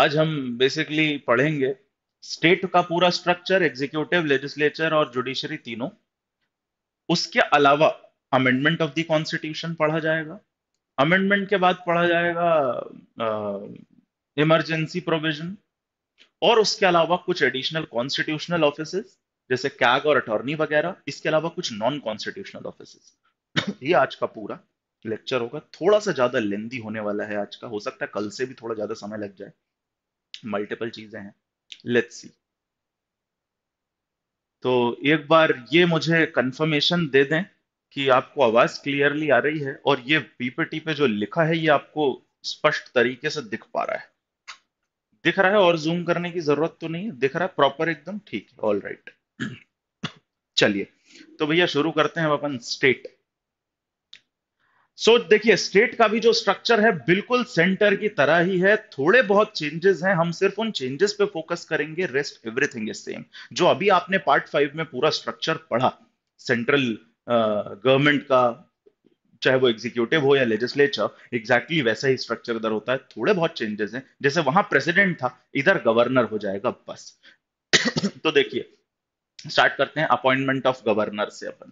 आज हम बेसिकली पढ़ेंगे स्टेट का पूरा स्ट्रक्चर, एग्जीक्यूटिव, लेजिस्लेचर और जुडिशरी तीनों। उसके अलावा अमेंडमेंट ऑफ द कॉन्स्टिट्यूशन पढ़ा जाएगा। अमेंडमेंट के बाद पढ़ा जाएगा इमरजेंसी प्रोविजन, और उसके अलावा कुछ एडिशनल कॉन्स्टिट्यूशनल ऑफिसेस जैसे कैग और अटॉर्नी वगैरह। इसके अलावा कुछ नॉन कॉन्स्टिट्यूशनल ऑफिसेस। ये आज का पूरा लेक्चर होगा। थोड़ा सा ज्यादा लेंदी होने वाला है आज का, हो सकता है कल से भी थोड़ा ज्यादा समय लग जाए, मल्टीपल चीजें हैं। Let's see. तो एक बार ये मुझे कंफर्मेशन दे दें कि आपको आवाज क्लियरली आ रही है और ये पीपीटी पे जो लिखा है ये आपको स्पष्ट तरीके से दिख पा रहा है। दिख रहा है और जूम करने की जरूरत तो नहीं है, दिख रहा है प्रॉपर एकदम ठीक है। All right. चलिए, तो भैया शुरू करते हैं अपन स्टेट। देखिए, स्टेट का भी जो स्ट्रक्चर है बिल्कुल सेंटर की तरह ही है। थोड़े बहुत चेंजेस हैं, हम सिर्फ उन चेंजेस पे फोकस करेंगे, रेस्ट एवरीथिंग इज सेम। जो अभी आपने पार्ट 5 में पूरा स्ट्रक्चर पढ़ा सेंट्रल गवर्नमेंट का, चाहे वो एग्जीक्यूटिव हो या लेजिस्लेचर, एग्जैक्टली वैसा ही स्ट्रक्चर इधर होता है। थोड़े बहुत चेंजेस हैं, जैसे वहां प्रेसिडेंट था, इधर गवर्नर हो जाएगा बस। तो देखिए, स्टार्ट करते हैं अपॉइंटमेंट ऑफ गवर्नर से अपन।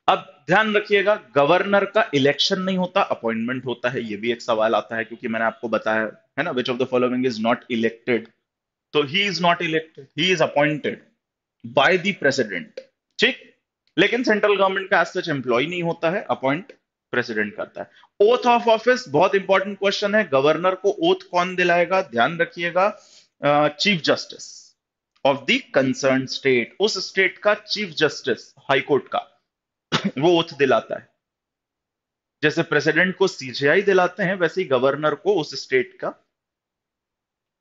अब ध्यान रखिएगा, गवर्नर का इलेक्शन नहीं होता, अपॉइंटमेंट होता है। ये भी एक सवाल आता है, क्योंकि मैंने आपको बताया है ना, which of the following is not elected. तो he is not elected, he is appointed by the president. ठीक। लेकिन सेंट्रल गवर्नमेंट का एज सच एम्प्लॉय नहीं होता है, अपॉइंट प्रेसिडेंट करता है। ओथ ऑफ ऑफिस बहुत इंपॉर्टेंट क्वेश्चन है। गवर्नर को ओथ कौन दिलाएगा? ध्यान रखिएगा, chief justice of the concern state. उस स्टेट का चीफ जस्टिस, हाईकोर्ट का, वो ओथ दिलाता है। जैसे प्रेसिडेंट को सीजेआई दिलाते हैं, वैसे ही गवर्नर को उस स्टेट का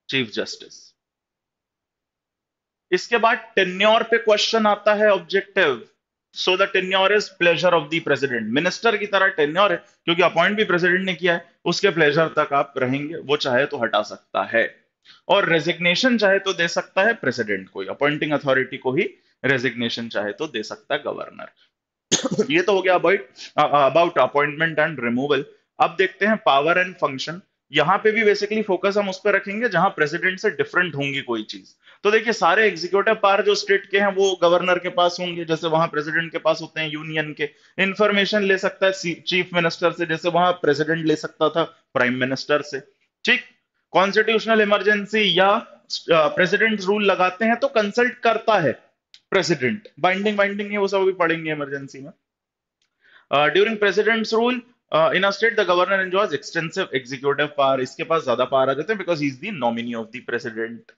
चीफ जस्टिस। इसके बाद टेन्योर पे क्वेश्चन आता है, objective. So the tenure is pleasure of the president. Minister की तरह टेन्योर है, क्योंकि अपॉइंट भी प्रेसिडेंट ने किया है, उसके प्लेजर तक आप रहेंगे। वो चाहे तो हटा सकता है, और रेजिग्नेशन चाहे तो दे सकता है प्रेसिडेंट को, अपॉइंटिंग अथॉरिटी को ही रेजिग्नेशन चाहे तो दे सकता है गवर्नर। ये तो हो गया अबाउट अपॉइंटमेंट एंड रिमूवल। अब देखते हैं पावर एंड फंक्शन। यहां पे भी बेसिकली फोकस हम उस पर रखेंगे जहां प्रेसिडेंट से डिफरेंट होंगी कोई चीज। तो देखिए, सारे एग्जीक्यूटिव पावर जो स्टेट के हैं वो गवर्नर के पास होंगे, जैसे वहां प्रेसिडेंट के पास होते हैं यूनियन के। इंफॉर्मेशन ले सकता है चीफ मिनिस्टर से, जैसे वहां प्रेसिडेंट ले सकता था प्राइम मिनिस्टर से। ठीक। कॉन्स्टिट्यूशनल इमरजेंसी या प्रेसिडेंट रूल लगाते हैं तो कंसल्ट करता है प्रेसिडेंट। बाइंडिंग बाइंडिंग है वो सब अभी पढ़ेंगे इमरजेंसी में। During president's rule in a state the governor enjoys extensive executive power. इसके पास ज्यादा पावर आ जाते हैं, because he is the nominee of the president.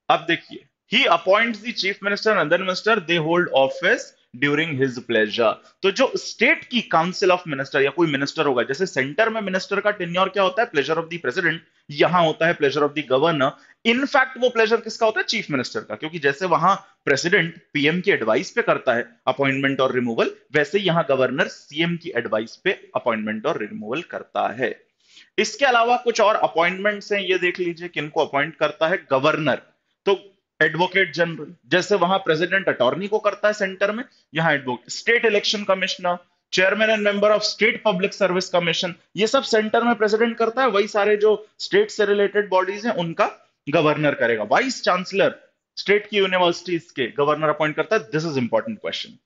अब देखिए, he appoints the chief minister and other minister, they hold office during his pleasure. तो जो स्टेट की काउंसिल ऑफ मिनिस्टर या कोई मिनिस्टर होगा, जैसे सेंटर में मिनिस्टर का टेन्योर क्या होता है? Pleasure of the president. यहां होता है pleasure of the governor. In fact वो प्लेजर किसका होता है? चीफ मिनिस्टर का, क्योंकि जैसे वहां प्रेसिडेंट पीएम की एडवाइस पे करता है अपॉइंटमेंट और रिमूवल, वैसे ही यहां गवर्नर सीएम की एडवाइस पे अपॉइंटमेंट और रिमूवल करता है। इसके अलावा कुछ और अपॉइंटमेंट्स हैं, ये देख लीजिए किनको अपॉइंट करता है गवर्नर। तो एडवोकेट जनरल, जैसे वहां प्रेसिडेंट अटॉर्नी को करता है सेंटर में, यहां advocate. State election commissioner, chairman and member of state public service commission, ये सब सेंटर में प्रेसिडेंट करता है। वही सारे जो स्टेट से रिलेटेड बॉडीज हैं उनका गवर्नर करेगा। वाइस चांसलर, स्टेट की यूनिवर्सिटीज के गवर्नर अपॉइंट करता है। This is important question.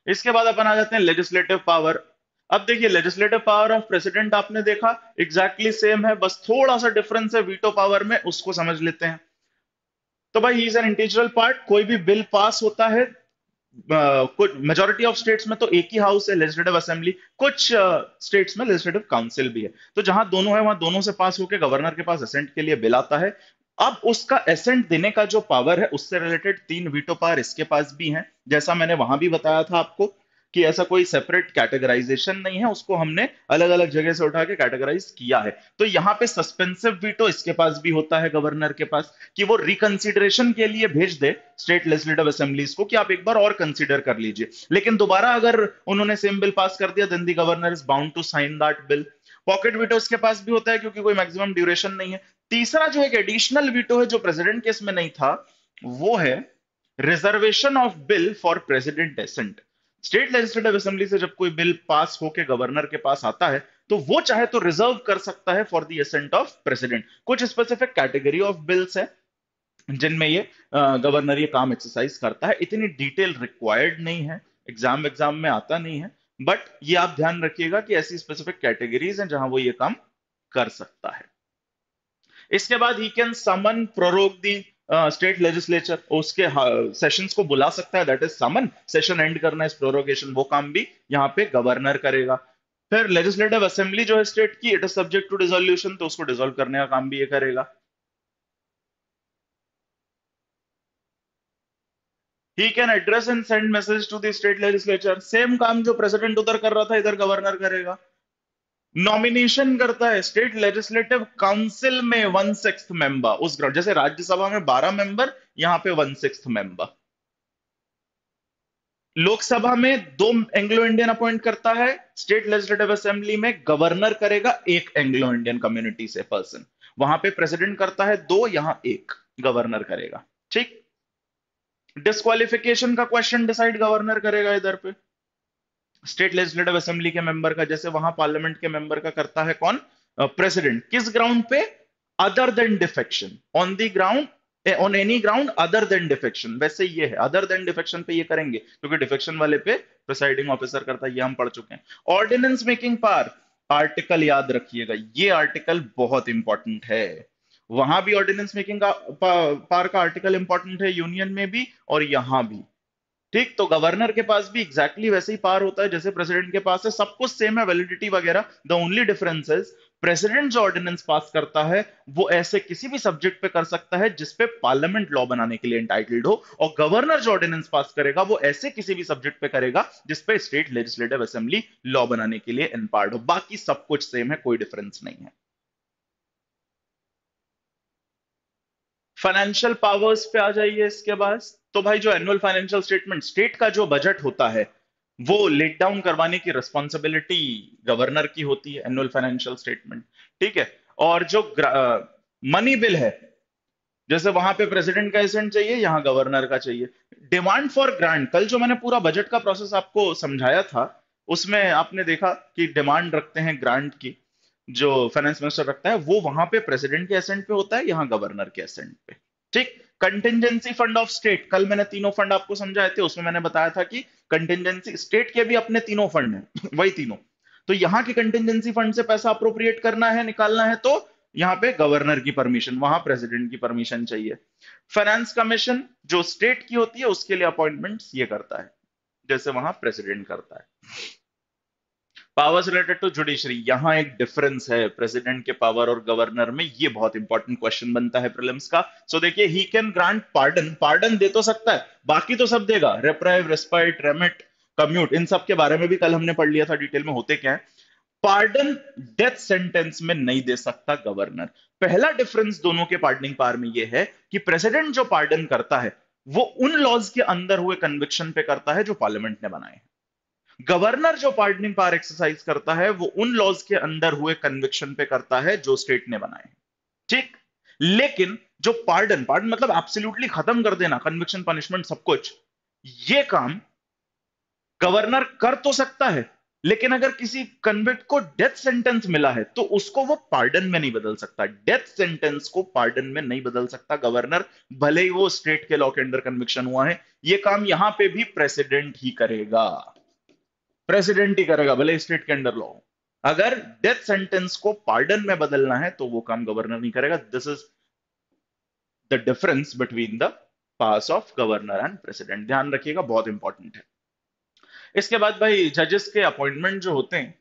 इसके बाद अपन आ जाते हैं लेजिस्लेटिव पावर। अब देखिए, लेजिस्लेटिव पावर ऑफ प्रेसिडेंट आपने देखा एग्जैक्टली सेम है, बस थोड़ा सा डिफरेंस है वीटो पावर में, उसको समझ लेते हैं। तो भाई, he is an integral part. कोई भी बिल पास होता है, कुछ मेजोरिटी ऑफ स्टेट्स में तो एक ही हाउस है, लेजिस्लेटिव असेंबली। कुछ स्टेट्स में लेजिस्लेटिव काउंसिल भी है। तो जहां दोनों है वहां दोनों से पास होकर गवर्नर के पास असेंट के लिए बिल आता है। अब उसका असेंट देने का जो पावर है, उससे रिलेटेड 3 वीटो पावर इसके पास भी हैं। जैसा मैंने वहां भी बताया था आपको कि ऐसा कोई सेपरेट कैटेगराइजेशन नहीं है, उसको हमने अलग अलग जगह से उठा के कैटेगराइज किया है। तो यहां पे सस्पेंसिव वीटो इसके पास भी होता है, गवर्नर के पास, कि वो रिकंसिडरेशन के लिए भेज दे स्टेट लेजिस्लेटिव असेंबलीज को कि आप एक बार और कंसीडर कर लीजिए। लेकिन दोबारा अगर उन्होंने सेम बिल पास कर दिया, then the governor is bound to sign that bill. Pocket veto इसके पास भी होता है, क्योंकि कोई मैक्सिमम ड्यूरेशन नहीं है। तीसरा जो एक एडिशनल वीटो है, जो प्रेसिडेंट केस में नहीं था, वो है reservation of bill for president assent. State legislative assembly से जब कोई बिल पास होके गवर्नर के पास आता है तो वो चाहे तो रिजर्व कर सकता है for the assent of president. कुछ स्पेसिफिक कैटेगरी ऑफ बिल्स है जिनमें ये गवर्नर ये काम एक्सरसाइज करता है। इतनी डिटेल रिक्वायर्ड नहीं है, एग्जाम एग्जाम में आता नहीं है, बट ये आप ध्यान रखिएगा कि ऐसी स्पेसिफिक कैटेगरीज हैं जहां वो ये काम कर सकता है। इसके बाद ही can summon prorogue the state legislature, उसके सेशंस को बुला सकता है, that is summon, session end करना इस प्रोरोगेशन, वो काम भी यहाँ पे गवर्नर करेगा। फिर लेजिस्लेटिव असेंबली जो है स्टेट की, it is subject to dissolution, तो उसको डिसोल्व करने का काम भी ये करेगा। He can address and send message to the state legislature, same काम जो प्रेसिडेंट उधर कर रहा था इधर गवर्नर करेगा। नॉमिनेशन करता है स्टेट लेजिस्लेटिव काउंसिल में 1/6 मेंबर, उस ग्राउंड जैसे राज्यसभा में 12 मेंबर, यहाँ पे 1/6 मेंबर। लोकसभा में 2 एंग्लो इंडियन अपॉइंट करता है, स्टेट लेजिस्लेटिव असेंबली में गवर्नर करेगा एक एंग्लो इंडियन कम्युनिटी से पर्सन। वहां पे प्रेसिडेंट करता है 2, यहां एक गवर्नर करेगा। ठीक। डिस्क्वालिफिकेशन का क्वेश्चन डिसाइड गवर्नर करेगा इधर पे स्टेट लेजिस्लेटिव असेंबली के मेंबर का, जैसे वहां पार्लियामेंट के मेंबर का करता है कौन, प्रेसिडेंट। किस ग्राउंड पे, other than defection, on the ground, on any ground other than defection, वैसे ये है अदर देन डिफेक्शन पे ये करेंगे क्योंकि डिफेक्शन वाले पे प्रिसाइडिंग ऑफिसर करता है, ये हम पढ़ चुके हैं। ऑर्डिनेंस मेकिंग पावर, आर्टिकल याद रखिएगा, ये आर्टिकल बहुत इंपॉर्टेंट है। वहां भी ऑर्डिनेंस मेकिंग का पावर का आर्टिकल इंपॉर्टेंट है, यूनियन में भी और यहां भी। ठीक, तो गवर्नर के पास भी एग्जैक्टली exactly वैसे ही पावर होता है जैसे प्रेसिडेंट के पास है, सब कुछ सेम है, वैलिडिटी वगैरह। The only difference is president जो ऑर्डिनेंस पास करता है वो ऐसे किसी भी सब्जेक्ट पे कर सकता है जिसपे पार्लियामेंट लॉ बनाने के लिए एंटाइटल्ड हो, और गवर्नर जो ऑर्डिनेंस पास करेगा वो ऐसे किसी भी सब्जेक्ट पे करेगा जिसपे स्टेट लेजिस्लेटिव असेंबली लॉ बनाने के लिए एम्पावर्ड हो। बाकी सब कुछ सेम है, कोई डिफरेंस नहीं है। फाइनेंशियल पावर्स पे आ जाइए इसके बाद। तो भाई जो एनुअल फाइनेंशियल स्टेटमेंट, स्टेट का जो बजट होता है वो लेट डाउन करवाने की रिस्पॉन्सिबिलिटी गवर्नर की होती है, एनुअल फाइनेंशियल स्टेटमेंट। ठीक है। और जो मनी बिल है, जैसे वहां पे प्रेसिडेंट का एसेंट चाहिए, यहां गवर्नर का चाहिए। डिमांड फॉर ग्रांट, कल जो मैंने पूरा बजट का प्रोसेस आपको समझाया था उसमें आपने देखा कि डिमांड रखते हैं ग्रांट की, जो फाइनेंस मिनिस्टर रखता है वो वहां पे प्रेसिडेंट के एसेंट पे होता है, यहां गवर्नर के एसेंट पे। ठीक। कंटिजेंसी फंड ऑफ स्टेट, कल मैंने तीनों फंड आपको समझाए थे, उसमें मैंने बताया था कि कंटिजेंसी स्टेट के भी अपने तीनों फंड हैं वही तीनों। तो यहां के कंटिजेंसी फंड से पैसा अप्रोप्रिएट करना है, निकालना है, तो यहां पे गवर्नर की परमिशन, वहां प्रेसिडेंट की परमिशन चाहिए। फाइनेंस कमीशन जो स्टेट की होती है उसके लिए अपॉइंटमेंट्स ये करता है, जैसे वहां प्रेसिडेंट करता है। पावर्स रिलेटेड टू जुडिशरी, यहां एक डिफरेंस है प्रेसिडेंट के पावर और गवर्नर में, ये बहुत इंपॉर्टेंट क्वेश्चन बनता है प्रीलिम्स का। सो देखिए, he can grant pardon, pardon दे तो सकता है, बाकी तो सब देगा, रेप्राइव, रेस्पाइट, रेमिट, कम्यूट, इन सब के बारे में भी कल हमने पढ़ लिया था डिटेल में होते क्या है। पार्डन डेथ सेंटेंस में नहीं दे सकता गवर्नर। पहला डिफरेंस दोनों के पार्डनिंग पावर में यह है कि प्रेसिडेंट जो पार्डन करता है वो उन लॉज के अंदर हुए कन्विक्शन पे करता है जो पार्लियामेंट ने बनाए हैं। गवर्नर जो पार्डनिंग पावर एक्सरसाइज करता है वो उन लॉज के अंदर हुए कन्विक्शन पे करता है जो स्टेट ने बनाए हैं। ठीक। लेकिन जो पार्डन, पार्डन मतलब एब्सोल्युटली खत्म कर देना, कन्विक्शन, पनिशमेंट, सब कुछ, ये काम गवर्नर कर तो सकता है, लेकिन अगर किसी कन्विक्ट को डेथ सेंटेंस मिला है तो उसको वो पार्डन में नहीं बदल सकता, डेथ सेंटेंस को पार्डन में नहीं बदल सकता गवर्नर, भले ही वो स्टेट के लॉ के अंडर कन्विक्शन हुआ है। ये काम यहां पे भी प्रेसिडेंट ही करेगा, प्रेसिडेंट ही करेगा भले स्टेट के अंडर लॉ हो। अगर डेथ सेंटेंस को पार्डन में बदलना है तो वो काम गवर्नर नहीं करेगा। This is the difference between the powers of governor and president, ध्यान रखिएगा, बहुत इंपॉर्टेंट है। इसके बाद भाई जजेस के अपॉइंटमेंट जो होते हैं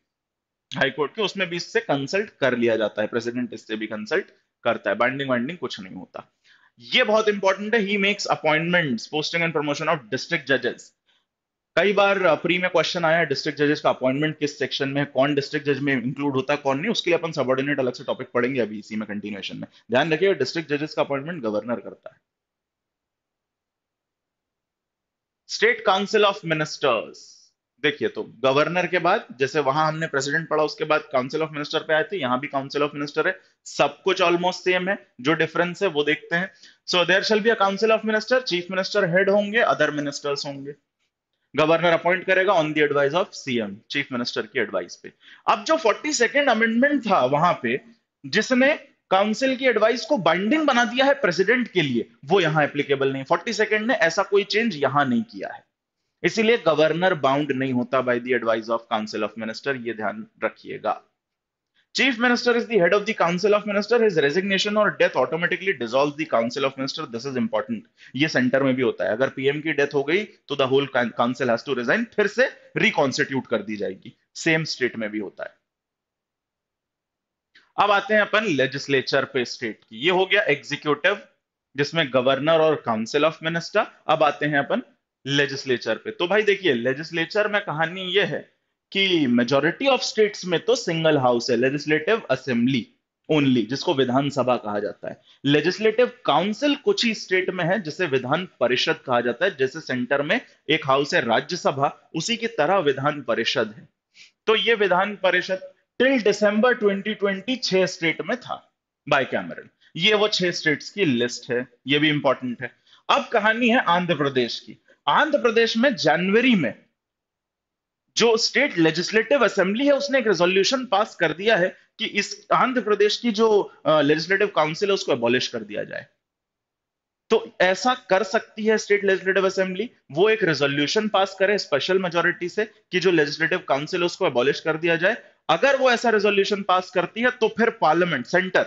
हाई कोर्ट के, उसमें भी इससे कंसल्ट कर लिया जाता है, प्रेसिडेंट इससे भी कंसल्ट करता है, बाइंडिंग वाइंडिंग कुछ नहीं होता। ये बहुत इंपॉर्टेंट है, he makes appointments, posting and promotion of district जजेस। कई बार प्री में क्वेश्चन आया है डिस्ट्रिक्ट जजेस का अपॉइंटमेंट किस सेक्शन में है, कौन डिस्ट्रिक्ट जज में इंक्लूड होता है कौन नहीं, उसके लिए अपन सबऑर्डिनेट अलग से टॉपिक पढ़ेंगे अभी इसी में कंटिन्यूएशन में। ध्यान रखिएगा डिस्ट्रिक्ट जजेस का अपॉइंटमेंट गवर्नर करता है। स्टेट काउंसिल ऑफ मिनिस्टर्स, देखिए तो गवर्नर के बाद जैसे वहां हमने प्रेसिडेंट पढ़ा उसके बाद काउंसिल ऑफ मिनिस्टर पे आए थे, यहां भी काउंसिल ऑफ मिनिस्टर है, सब कुछ ऑलमोस्ट सेम है, जो डिफरेंस है वो देखते हैं। So there shall be a council of minister, chief minister head होंगे, अदर मिनिस्टर्स होंगे। गवर्नर अपॉइंट करेगा on the advice of CM, chief minister की एडवाइस पे। अब जो 42nd अमेंडमेंट था वहां पे, जिसने काउंसिल की एडवाइस को बाइंडिंग बना दिया है प्रेसिडेंट के लिए, वो यहां एप्लीकेबल नहीं। 42nd ने ऐसा कोई चेंज यहां नहीं किया है, इसीलिए गवर्नर बाउंड नहीं होता by the advice of council of minister, ये ध्यान रखिएगा। Chief Minister is the head of the Council of Minister. His resignation or death automatically dissolves the Council of Minister. This is important. ये centre में भी होता है, अगर PM की डेथ हो गई तो the whole council has to resign, फिर से रिकॉन्स्टिट्यूट कर दी जाएगी। सेम स्टेट में भी होता है। अब आते हैं अपन लेजिस्लेचर पे स्टेट की। ये हो गया एग्जीक्यूटिव, जिसमें गवर्नर और काउंसिल ऑफ मिनिस्टर। अब आते हैं अपन लेजिस्लेचर पे। तो भाई देखिए, लेजिस्लेचर में कहानी ये है कि मेजॉरिटी ऑफ स्टेट्स में तो सिंगल हाउस है, लेजिस्लेटिव असेंबली ओनली, जिसको विधानसभा कहा जाता है। लेजिस्लेटिव काउंसिल कुछ ही स्टेट में है जिसे विधान परिषद कहा जाता है। जैसे सेंटर में एक हाउस है राज्यसभा, उसी की तरह विधान परिषद है। तो ये विधान परिषद टिल दिसंबर 2020 6 स्टेट में था बाय कैमरल। ये वो 6 स्टेट्स की लिस्ट है, ये भी इंपॉर्टेंट है। अब कहानी है आंध्र प्रदेश की। आंध्र प्रदेश में जनवरी में जो स्टेट लेजिस्लेटिव असेंबली है, उसने एक रेजोल्यूशन पास कर दिया है कि इस आंध्र प्रदेश की जो लेजिस्लेटिव काउंसिल है उसको एबॉलिश कर दिया जाए। तो ऐसा कर सकती है स्टेट लेजिस्लेटिव असेंबली, वो एक रेजोल्यूशन पास करे स्पेशल मेजोरिटी से कि जो लेजिस्लेटिव काउंसिल है उसको एबॉलिश कर दिया जाए। अगर वो ऐसा रेजोल्यूशन पास करती है तो फिर पार्लियामेंट, सेंटर,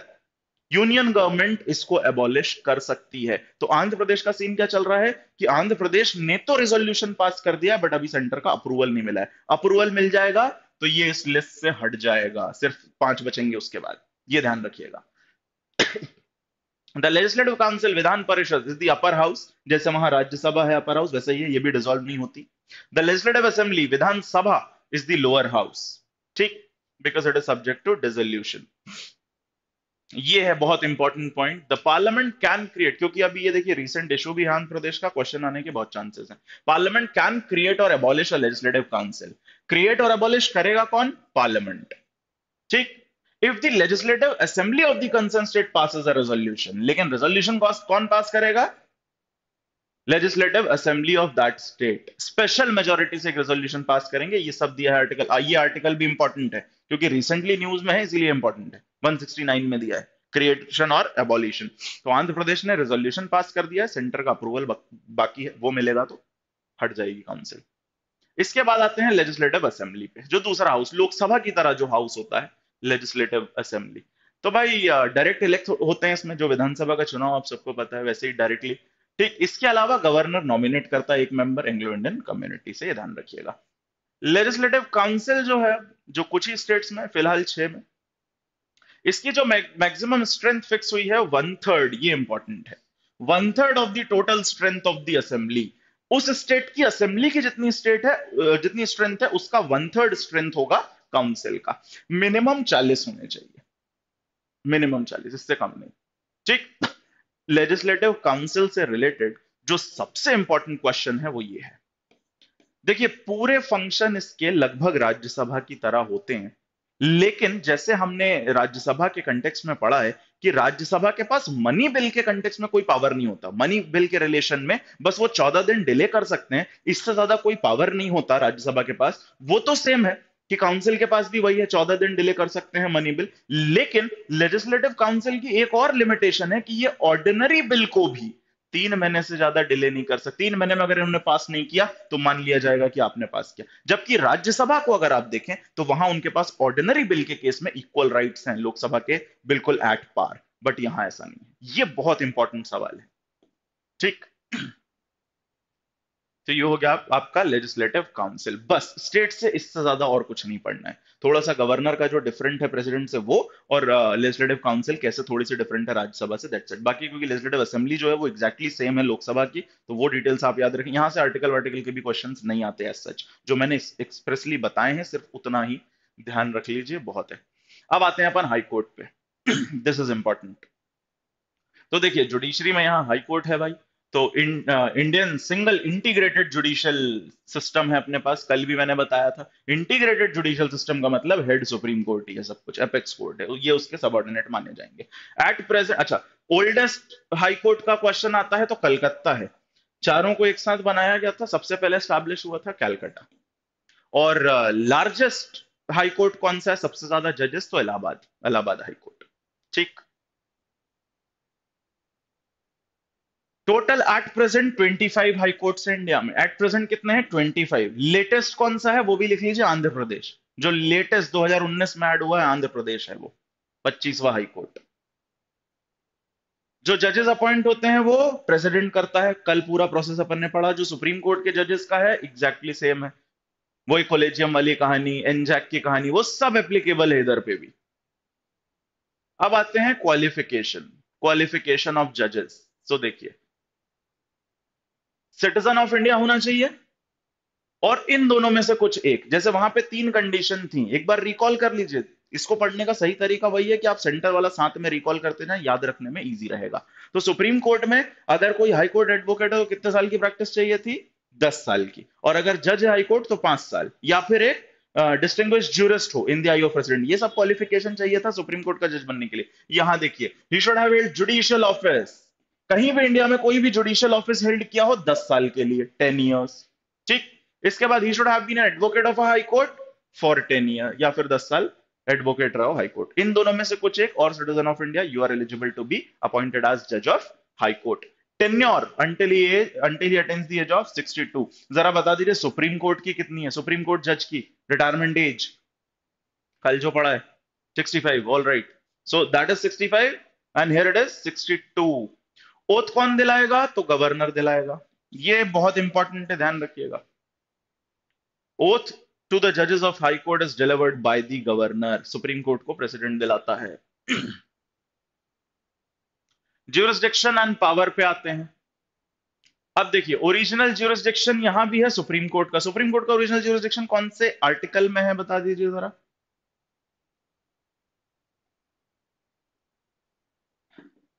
यूनियन गवर्नमेंट इसको एबॉलिश कर सकती है। तो आंध्र प्रदेश का सीन क्या चल रहा है कि आंध्र प्रदेश ने तो रेजोल्यूशन पास कर दिया, बट अभी सेंटर का अप्रूवल नहीं मिला है। अप्रूवल मिल जाएगा तो ये इस लिस्ट से हट जाएगा, सिर्फ 5 बचेंगे उसके बाद, ये ध्यान रखिएगा। The legislative council, Vidhan Parishad, is the upper house. जैसे वहां राज्यसभा है अपर हाउस, वैसे ही ये भी डिसॉल्व नहीं होती। द लेजिस्लेटिव असेंबली, विधानसभा, इज द लोअर हाउस, ठीक, because it is subject to dissolution. ये है बहुत important point. The parliament can create, क्योंकि अभी ये देखिए रिसेंट इशू भी है आंध्र प्रदेश का, क्वेश्चन आने के बहुत चांसेस हैं। पार्लियामेंट कैन क्रिएट और एबॉलिश अ लेजिस्लेटिव काउंसिल। क्रिएट और एबॉलिश करेगा कौन? पार्लियामेंट, ठीक। If the legislative assembly of the concern state passes a resolution, लेकिन रेजोल्यूशन कौन पास करेगा? Legislative assembly of that state, special majority से एक रेजोल्यूशन पास करेंगे। ये सब दिया है आर्टिकल। ये आर्टिकल भी इंपॉर्टेंट है क्योंकि रिसेंटली न्यूज में है, इसीलिए इंपॉर्टेंट है। 169 में दिया है क्रिएशन और एबॉलिशन। तो आंध्र प्रदेश ने रेजोल्यूशन पास कर दिया है, सेंटर का अप्रूवल बाकी है, वो मिलेगा तो हट जाएगी काउंसिल। इसके बाद आते हैं लेजिस्लेटिव असेंबली पे, जो दूसरा हाउस, लोकसभा की तरह जो हाउस होता है लेजिस्लेटिव असेंबली। तो भाई डायरेक्ट इलेक्ट होते हैं इसमें, जो विधानसभा का चुनाव आप सबको पता है वैसे ही डायरेक्टली, ठीक। इसके अलावा गवर्नर नॉमिनेट करता है एक मेंबर एंग्लो इंडियन कम्युनिटी से, ये ध्यान रखिएगा। लेजिस्लेटिव काउंसिल जो है, जो कुछ ही स्टेट्स में, फिलहाल 6 में, इसकी जो मैक्सिमम स्ट्रेंथ फिक्स हुई है 1/3, ये इंपॉर्टेंट है। 1/3 of the total strength of the assembly, उस स्टेट की असेंबली की जितनी स्टेट है, जितनी स्ट्रेंथ है, उसका 1/3 स्ट्रेंथ होगा काउंसिल का। मिनिमम 40 होने चाहिए, मिनिमम 40, इससे कम नहीं, ठीक। लेजिस्लेटिव काउंसिल से रिलेटेड जो सबसे इंपॉर्टेंट क्वेश्चन है वो ये है। देखिए, पूरे फंक्शन इसके लगभग राज्यसभा की तरह होते हैं, लेकिन जैसे हमने राज्यसभा के कंटेक्स्ट में पढ़ा है कि राज्यसभा के पास मनी बिल के कंटेक्स्ट में कोई पावर नहीं होता। मनी बिल के रिलेशन में बस वो 14 दिन डिले कर सकते हैं, इससे ज्यादा कोई पावर नहीं होता राज्यसभा के पास। वो तो सेम है कि काउंसिल के पास भी वही है, 14 दिन डिले कर सकते हैं मनी बिल। लेकिन लेजिस्लेटिव काउंसिल की एक और लिमिटेशन है कि ये ऑर्डिनरी बिल को भी 3 महीने से ज्यादा डिले नहीं कर सकते। 3 महीने में अगर इन्होंने पास नहीं किया तो मान लिया जाएगा कि आपने पास किया। जबकि राज्यसभा को अगर आप देखें तो वहां उनके पास ऑर्डिनरी बिल के केस में इक्वल राइट्स हैं लोकसभा के, बिल्कुल एट पार, बट यहां ऐसा नहीं है। ये बहुत इंपॉर्टेंट सवाल है, ठीक। तो ये हो गया आपका लेजिस्लेटिव काउंसिल। बस स्टेट से इससे ज्यादा और कुछ नहीं पढ़ना है। थोड़ा सा गवर्नर का जो डिफरेंट है प्रेसिडेंट से वो, और लेजिस्लेटिव काउंसिल कैसे थोड़ी सी डिफरेंट है राज्यसभा से, दैट्स इट। बाकी क्योंकि लेजिस्लेटिव असेंबली जो है वो एग्जैक्टली सेम है लोकसभा की, तो वो डिटेल्स आप याद रखें। यहां से आर्टिकल वार्टिकल के भी क्वेश्चन नहीं आते एज सच, जो मैंने एक्सप्रेसली बताए हैं सिर्फ उतना ही ध्यान रख लीजिए, बहुत है। अब आते हैं अपन हाई कोर्ट पे। This is important. तो देखिए, जुडिशरी में यहाँ हाई कोर्ट है भाई। तो Indian single integrated judicial system है अपने पास, कल भी मैंने बताया था। इंटीग्रेटेड जुडिशियल सिस्टम का मतलब हेड सुप्रीम कोर्ट ही है, सब कुछ एपेक्स कोर्ट है, ये उसके सबऑर्डिनेट माने जाएंगे एट प्रेजेंट। अच्छा, ओल्डेस्ट हाई कोर्ट का क्वेश्चन आता है तो कलकत्ता है। चारों को एक साथ बनाया गया था, सबसे पहले स्टैब्लिश हुआ था कैलकाटा। और लार्जेस्ट हाई कोर्ट कौन सा है, सबसे ज्यादा जजेस, तो इलाहाबाद, इलाहाबाद हाई कोर्ट। ठीक। Total at present 25 high courts हैं इंडिया में, एट प्रेजेंट कितने हैं, 25। लेटेस्ट कौन सा है वो भी लिख लीजिए, आंध्र प्रदेश। जो लेटेस्ट 2019 में ऐड हुआ है, आंध्र प्रदेश है वो, 25वां हाई कोर्ट। जो जजेस अपॉइंट होते हैं वो प्रेसिडेंट करता है। कल पूरा प्रोसेस अपन ने पढ़ा, जो सुप्रीम कोर्ट के जजेस का है एग्जैक्टली सेम है। वही कोलेजियम वाली कहानी, एनजैक की कहानी, वो सब एप्लीकेबल है इधर पे भी। अब आते हैं क्वालिफिकेशन, क्वालिफिकेशन ऑफ जजेस। सो देखिए, सिटीजन ऑफ इंडिया होना चाहिए, और इन दोनों में से कुछ एक, जैसे वहां पे तीन कंडीशन थी, एक बार रिकॉल कर लीजिए। इसको पढ़ने का सही तरीका वही है कि आप सेंटर वाला साथ में रिकॉल करते जाएं, याद रखने में इजी रहेगा। तो सुप्रीम कोर्ट में अगर कोई हाई कोर्ट एडवोकेट है तो कितने साल की प्रैक्टिस चाहिए थी, 10 साल की। और अगर जज है हाई कोर्ट तो 5 साल, या फिर एक डिस्टिंग्विश्ड ज्यूरिस्ट हो in the I of president. ये सब क्वालिफिकेशन चाहिए था सुप्रीम कोर्ट का जज बनने के लिए। यहां देखिए, ही should have held judicial office, कहीं भी इंडिया में कोई भी जुडिशियल ऑफिस हेल्ड किया हो 10 साल के लिए, 10 ईयर्स। ठीक। इसके बाद he should have been an advocate of a high court for 10 year, या फिर 10 साल एडवोकेट रहो हाई कोर्ट। इन दोनों में से कुछ एक, और citizen of India, you are eligible to be appointed as जज of high court. Tenure until he attains the age of 62। जरा बता दीजिए सुप्रीम कोर्ट की कितनी है, सुप्रीम कोर्ट जज की रिटायरमेंट एज, कल जो पढ़ा है, 65। All right, so that is 65, and here it is 62। Oath कौन दिलाएगा, तो गवर्नर दिलाएगा। ये बहुत इंपॉर्टेंट है, ध्यान रखिएगा। ओथ टू द जजेस of high court is delivered by the governor, supreme court को प्रेसिडेंट दिलाता है। ज्यूरिसडिक्शन एंड पावर पे आते हैं। अब देखिए, ओरिजिनल ज्यूरिसडिक्शन यहां भी है सुप्रीम कोर्ट का। सुप्रीम कोर्ट का ओरिजिनल ज्यूरिसडिक्शन कौन से आर्टिकल में है, बता दीजिए जरा।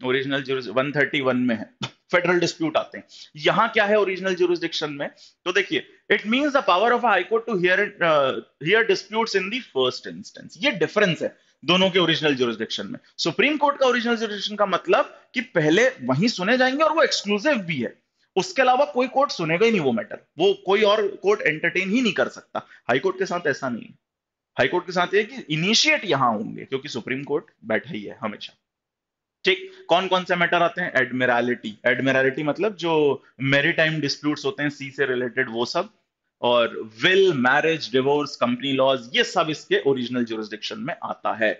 ओरिजिनल 131 में है। फेडरल डिस्प्यूट आते हैं, यहां क्या है ओरिजिनल ज्यूरिसडिक्शन में, तो देखिए, it means the power of high court to hear disputes in the first instance. ये डिफरेंस है दोनों के ओरिजिनल ज्यूरिसडिक्शन में। सुप्रीम कोर्ट का ओरिजिनल ज्यूरिसडिक्शन का मतलब कि पहले वहीं सुने जाएंगे, और वो एक्सक्लूसिव भी है, उसके अलावा कोई कोर्ट सुनेगा ही नहीं वो मैटर, वो कोई और कोर्ट एंटरटेन ही नहीं कर सकता। हाई कोर्ट के साथ ऐसा नहीं है। हाई कोर्ट के साथ ये कि इनिशिएट यहां होंगे, क्योंकि सुप्रीम कोर्ट बैठा ही है हमेशा। ठीक। कौन कौन से मैटर आते हैं, एडमिरलिटी, एडमिरलिटी मतलब जो मेरीटाइम डिस्प्यूट्स होते हैं सी से रिलेटेड, वो सब। और will, marriage, divorce, company laws, ये सब इसके ओरिजिनल ज्यूरिसडिक्शन में आता है।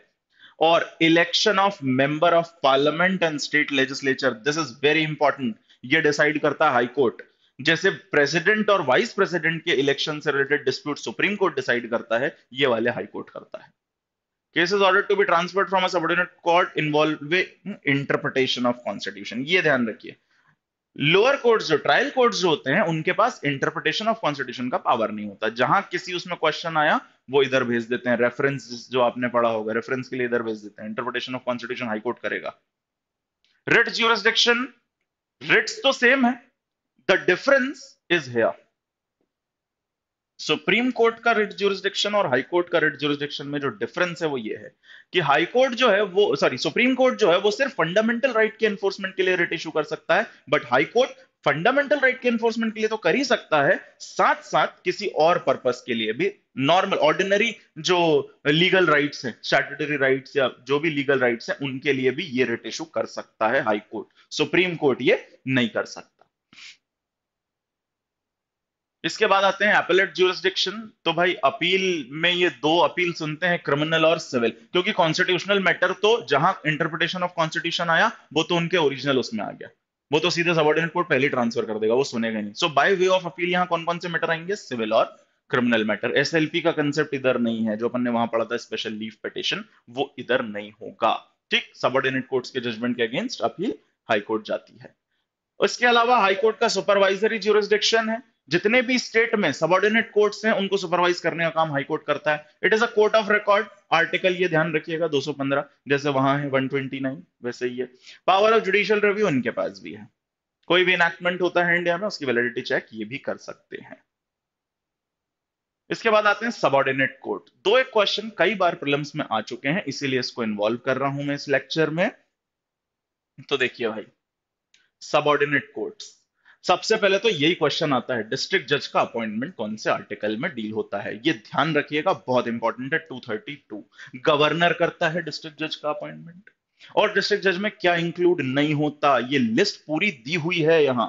और election of member of parliament and state legislature, this is very important, ये डिसाइड करता है हाई कोर्ट। जैसे प्रेसिडेंट और वाइस प्रेसिडेंट के इलेक्शन से related dispute supreme court decide करता है, ये वाले हाई कोर्ट करता है। Cases ordered to be transferred from a subordinate court involving interpretation of constitution, ये ध्यान रखिए। लोअर कोर्ट्स, जो ट्रायल कोर्ट्स जो होते हैं, उनके पास इंटरप्रिटेशन ऑफ कॉन्स्टिट्यूशन का पावर नहीं होता। जहां किसी उसमें क्वेश्चन आया, वो इधर भेज देते हैं, रेफरेंस जो आपने पढ़ा होगा, रेफरेंस के लिए इधर भेज देते हैं। Interpretation of constitution high court करेगा। रिट ज्यूरिसडिक्शन, रिट्स तो सेम है, the difference is here. Supreme court का रिट ज्यूरिसडिक्शन और हाई कोर्ट का रिट ज्यूरिसडिक्शन में जो डिफरेंस है वो ये है कि हाई कोर्ट जो है वो, सॉरी, सुप्रीम कोर्ट जो है वो सिर्फ फंडामेंटल राइट के एनफोर्समेंट के लिए रिट इशू कर सकता है, but high court fundamental right के एनफोर्समेंट के लिए तो कर ही सकता है, साथ साथ किसी और पर्पस के लिए भी, नॉर्मल ऑर्डिनरी जो लीगल राइट्स हैं, स्टैट्यूटरी राइट्स या जो भी लीगल राइट्स हैं, उनके लिए भी ये रिट इशू कर सकता है हाई कोर्ट। सुप्रीम कोर्ट ये नहीं कर सकता। इसके बाद आते हैं एपेलेट ज्यूरिसडिक्शन। तो भाई अपील में ये दो अपील सुनते हैं, क्रिमिनल और सिविल, क्योंकि कॉन्स्टिट्यूशनल मैटर तो जहां इंटरप्रिटेशन ऑफ कॉन्स्टिट्यूशन आया, वो तो उनके ओरिजिनल उसमें आ गया, वो तो सीधे सबऑर्डिनेट कोर्ट पहले ट्रांसफर कर देगा, वो सुनेगा नहीं। सो बाय वे ऑफ अपील यहाँ कौन कौन से मैटर आएंगे, सिविल और क्रिमिनल मैटर। एसएलपी का कंसेप्ट इधर नहीं है, जो अपन ने वहां पढ़ा था स्पेशल लीव पिटिशन, वो इधर नहीं होगा। ठीक, सबऑर्डिनेट कोर्ट्स के जजमेंट के अगेंस्ट अपील हाई कोर्ट जाती है। उसके अलावा हाई कोर्ट का सुपरवाइजरी ज्यूरिसडिक्शन है, जितने भी स्टेट में सबऑर्डिनेट कोर्ट्स हैं उनको सुपरवाइज करने का काम हाई कोर्ट करता है। It is a court of record, article ये ध्यान रखिएगा 215, जैसे वहां है 129 वैसे ही है। पावर ऑफ जुडिशियल रिव्यू इनके पास भी है, कोई भी इनैक्टमेंट होता है इंडिया में उसकी वैलिडिटी चेक ये भी कर सकते हैं। इसके बाद आते हैं सबऑर्डिनेट कोर्ट। दो एक क्वेश्चन कई बार प्रीलिम्स में आ चुके हैं, इसीलिए इसको इन्वॉल्व कर रहा हूं मैं इस लेक्चर में। तो देखिए भाई, सबऑर्डिनेट कोर्ट्स, सबसे पहले तो यही क्वेश्चन आता है, डिस्ट्रिक्ट जज का अपॉइंटमेंट कौन से आर्टिकल में डील होता है, ये ध्यान रखिएगा, बहुत इंपॉर्टेंट है। 232 गवर्नर करता है डिस्ट्रिक्ट जज का अपॉइंटमेंट। और डिस्ट्रिक्ट जज में क्या इंक्लूड नहीं होता, ये लिस्ट पूरी दी हुई है यहां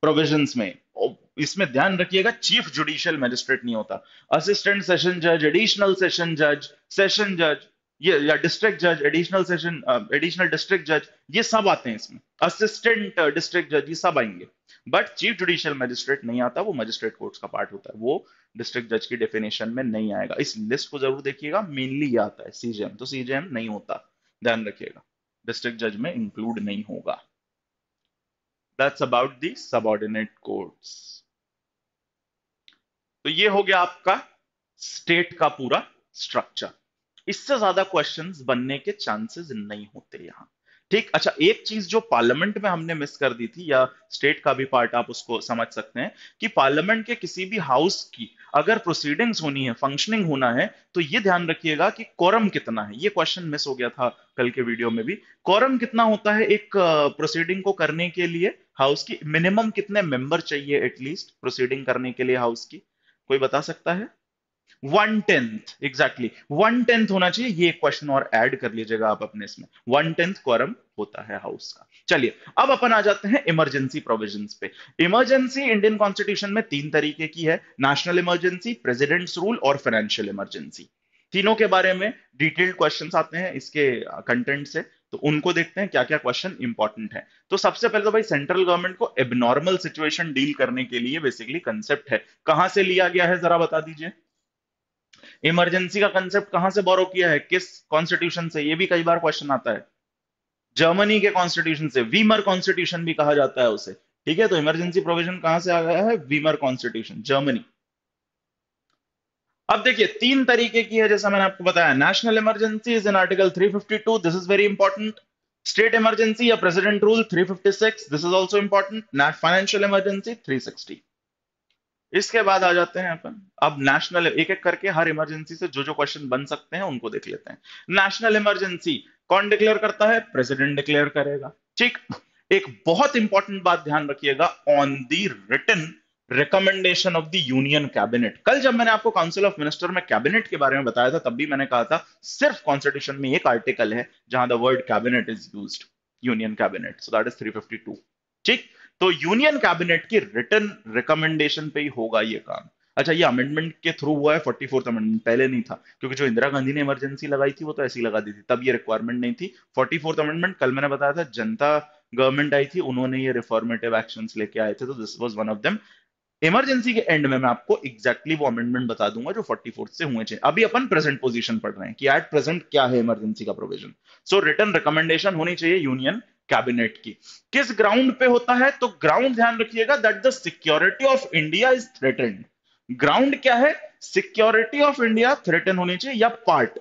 प्रोविजंस में। और इसमें ध्यान रखिएगा, चीफ जुडिशियल मजिस्ट्रेट नहीं होता, असिस्टेंट सेशन जज, एडिशनल सेशन जज, सेशन जज, ये या डिस्ट्रिक्ट जज, एडिशनल सेशन, एडिशनल डिस्ट्रिक्ट जज, ये सब आते हैं इसमें, असिस्टेंट डिस्ट्रिक्ट जज, ये सब आएंगे। बट चीफ जुडिशियल मजिस्ट्रेट नहीं आता, वो मजिस्ट्रेट कोर्ट्स का पार्ट होता है, वो डिस्ट्रिक्ट जज की डेफिनेशन में नहीं आएगा। इस लिस्ट को जरूर देखिएगा, मेनली ये आता है सीजेएम, तो सीजेएम नहीं होता, ध्यान रखिएगा, डिस्ट्रिक्ट जज में इंक्लूड नहीं होगा। That's about the subordinate courts. तो ये हो गया आपका स्टेट का पूरा स्ट्रक्चर। इससे ज्यादा क्वेश्चंस बनने के चांसेस नहीं होते यहां। ठीक, अच्छा, एक चीज जो पार्लियामेंट में हमने मिस कर दी थी, या स्टेट का भी पार्ट आप उसको समझ सकते हैं, कि पार्लियामेंट के किसी भी हाउस की अगर प्रोसीडिंग्स होनी है, फंक्शनिंग होना है, तो ये ध्यान रखिएगा कि कोरम कितना है। ये क्वेश्चन मिस हो गया था कल के वीडियो में भी। कोरम कितना होता है एक प्रोसीडिंग को करने के लिए, हाउस की मिनिमम कितने मेंबर चाहिए एटलीस्ट प्रोसीडिंग करने के लिए हाउस की, कोई बता सकता है? 1/10, एग्जैक्टली 1/10 होना चाहिए। ये क्वेश्चन और ऐड कर लीजिएगा आप अपने इसमें, 1/10 क्वोरम होता है हाउस का। चलिए, अब अपन आ जाते हैं इमरजेंसी प्रोविजंस पे। इमरजेंसी इंडियन कॉन्स्टिट्यूशन में तीन तरीके की है, नेशनल इमरजेंसी, प्रेसिडेंट्स रूल और फाइनेंशियल इमरजेंसी। तीनों के बारे में डिटेल्ड क्वेश्चंस आते हैं इसके कंटेंट से, तो उनको देखते हैं क्या क्या क्वेश्चन इंपॉर्टेंट है। तो सबसे पहले तो भाई, सेंट्रल गवर्नमेंट को एबनॉर्मल सिचुएशन डील करने के लिए बेसिकली कंसेप्ट है, कहां से लिया गया है जरा बता दीजिए। इमरजेंसी का कंसेप्ट कहां से बोरो किया है, किस कॉन्स्टिट्यूशन से, ये भी कई बार क्वेश्चन आता है। जर्मनी के कॉन्स्टिट्यूशन से, वीमर कॉन्स्टिट्यूशन भी कहा जाता है उसे। ठीक है, तो इमरजेंसी प्रोविजन कहां से आ गया है, वीमर कॉन्स्टिट्यूशन, जर्मनी। अब देखिए, तीन तरीके की है जैसा मैंने आपको बताया। National emergency is in article 352, this is very important. State emergency या president rule 356, this is also important. Financial emergency 360। इसके बाद आ जाते हैं अपन अब नेशनल, एक एक करके हर इमरजेंसी से जो जो क्वेश्चन बन सकते हैं उनको देख लेते हैं। नेशनल इमरजेंसी कौन डिक्लेयर करता है, प्रेसिडेंट डिक्लेयर करेगा। ठीक, एक बहुत इंपॉर्टेंट बात ध्यान रखिएगा, on the written recommendation of the union cabinet. कल जब मैंने आपको काउंसिल ऑफ मिनिस्टर में कैबिनेट के बारे में बताया था, तब भी मैंने कहा था सिर्फ कॉन्स्टिट्यूशन में एक आर्टिकल है जहां the word cabinet is used, union cabinet, so that is 352। ठीक, तो यूनियन कैबिनेट की रिटन रिकमेंडेशन पे ही होगा ये काम। अच्छा, ये अमेंडमेंट के थ्रू हुआ है, 44th अमेंडमेंट, पहले नहीं था, क्योंकि जो इंदिरा गांधी ने इमरजेंसी लगाई थी वो तो ऐसी लगा दी थी, तब ये रिक्वायरमेंट नहीं थी। 44th अमेंडमेंट कल मैंने बताया था, जनता गवर्नमेंट आई थी, उन्होंने ये रिफॉर्मेटिव एक्शंस लेके आए थे, तो this was one of them. Emergency के एंड में मैं आपको एग्जैक्टली वो अमेंडमेंट बता दूंगा जो 44th से हुए थे। अभी अपन प्रेजेंट पोजीशन पढ़ रहे हैं कि एट प्रेजेंट क्या है इमरजेंसी का प्रोविजन। सो रिटन रिकमेंडेशन होनी चाहिए यूनियन कैबिनेट की। किस ग्राउंड पे होता है, तो ग्राउंड ध्यान रखिएगा, that the security of India is threatened. Ground क्या है, सिक्योरिटी ऑफ इंडिया थ्रेटन होनी चाहिए, या पार्ट,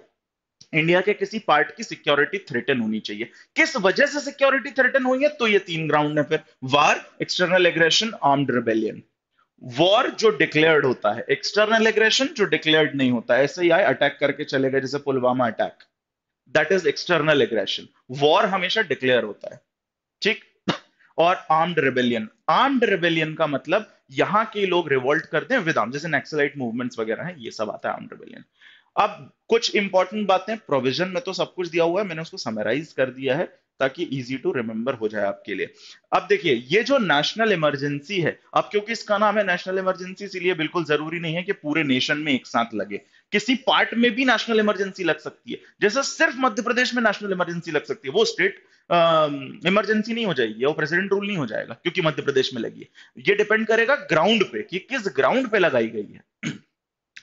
इंडिया के किसी पार्ट की सिक्योरिटी थ्रेटन होनी चाहिए। किस वजह से सिक्योरिटी थ्रेटन हुई है, तो ये तीन ग्राउंड है फिर, war, external aggression, armed rebellion. War जो डिक्लेयर्ड होता है, एक्सटर्नल एग्रेशन जो डिक्लेयर्ड नहीं होता है, ऐसे ही आए अटैक करके चले गए जैसे Pulwama attack, that is external aggression. War हमेशा डिक्लेयर होता है। ठीक, और आर्म्ड रिबेलियन, आर्म्ड रिबेलियन का मतलब यहां के लोग रिवोल्ट करते हैं विद आर्म, जैसे नक्सलाइट मूवमेंट्स वगैरह हैं, ये सब आता है आर्म्ड रिबेलियन। अब कुछ इंपॉर्टेंट बातें, प्रोविजन में तो सब कुछ दिया हुआ है, मैंने उसको समराइज कर दिया है ताकि इजी टू रिमेंबर हो जाए आपके लिए। अब देखिए, ये जो नेशनल इमरजेंसी है, अब क्योंकि इसका नाम है नेशनल इमरजेंसी, इसलिए बिल्कुल जरूरी नहीं है कि पूरे नेशन में एक साथ लगे, किसी पार्ट में भी नेशनल इमरजेंसी लग सकती है। जैसे सिर्फ मध्य प्रदेश में नेशनल इमरजेंसी लग सकती है, वो स्टेट इमरजेंसी नहीं हो जाएगी, वो प्रेसिडेंट रूल नहीं हो जाएगा क्योंकि मध्य प्रदेश में लगी है। ये डिपेंड करेगा ग्राउंड पे कि किस ग्राउंड पे लगाई गई है।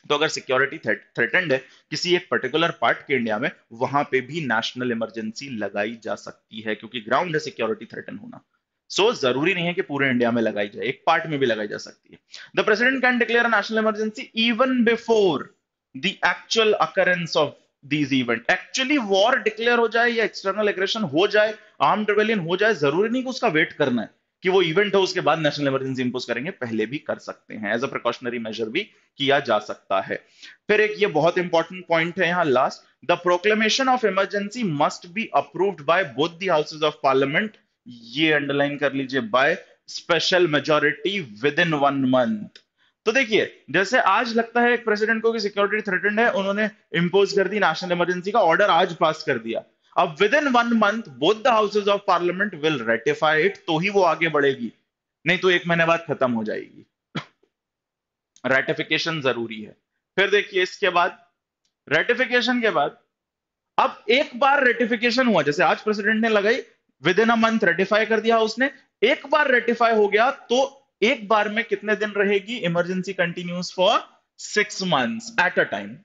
तो अगर सिक्योरिटी थ्रेटेंड है किसी एक पर्टिकुलर पार्ट के इंडिया में, वहां पे भी नेशनल इमरजेंसी लगाई जा सकती है, क्योंकि ग्राउंड है सिक्योरिटी थ्रेटन होना। सो जरूरी नहीं है कि पूरे इंडिया में लगाई जाए, एक पार्ट में भी लगाई जा सकती है। The president can declare a national emergency even before the actual occurrence of these event. Actually war declare हो जाए या एक्सटर्नल एग्रेशन हो जाए, आर्म्ड रिबेलियन हो जाए, जरूरी नहीं कि उसका वेट करना है कि वो इवेंट हो उसके बाद नेशनल इमरजेंसी इंपोज करेंगे, पहले भी कर सकते हैं, एज अ प्रिकॉशनरी मेजर भी किया जा सकता है। फिर एक ये बहुत इंपॉर्टेंट पॉइंट है यहां last, the proclamation of emergency must be approved by both the houses of parliament. ये अंडरलाइन कर लीजिए, bye special majority with in 1 month. तो देखिए, जैसे आज लगता है एक प्रेसिडेंट को कि सिक्योरिटी थ्रेटेंड है, उन्होंने इंपोज कर दी नेशनल इमरजेंसी का ऑर्डर, आज पास कर दिया। अब with in 1 month both the houses of parliament will ratify it, तो ही वो आगे बढ़ेगी, नहीं तो 1 महीने बाद खत्म हो जाएगी। रेटिफिकेशन जरूरी है। फिर देखिए इसके बाद, रेटिफिकेशन के बाद, अब एक बार रेटिफिकेशन हुआ, जैसे आज प्रेसिडेंट ने लगाई, with in a month ratify कर दिया उसने, एक बार रेटिफाई हो गया तो एक बार में कितने दिन रहेगी emergency? Continuous for 6 months at a time,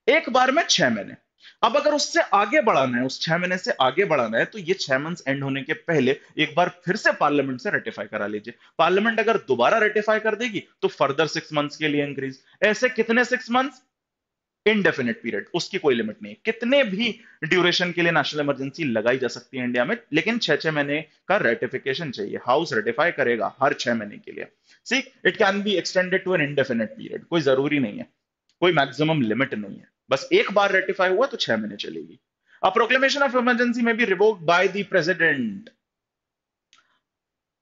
एक बार में 6 महीने। अब अगर उससे आगे बढ़ाना है, उस 6 महीने से आगे बढ़ाना है, तो ये 6 मंथ्स एंड होने के पहले एक बार फिर से पार्लियामेंट से रेटिफाई करा लीजिए। पार्लियामेंट अगर दोबारा रेटिफाई कर देगी तो फर्दर 6 मंथ्स के लिए इंक्रीज। ऐसे कितने 6 मंथ्स? इनडेफिनेट पीरियड, उसकी कोई लिमिट नहीं है, कितने भी ड्यूरेशन के लिए नेशनल इमरजेंसी लगाई जा सकती है इंडिया में, लेकिन 6 6 महीने का रेटिफिकेशन चाहिए, हाउस रेटिफाई करेगा हर 6 महीने के लिए। See, it can be extended to an indefinite period, कोई जरूरी नहीं है, कोई मैक्सिमम लिमिट नहीं है, बस एक बार रेटिफाई हुआ तो 6 महीने चलेगी। A proclamation of emergency may be revoked by the president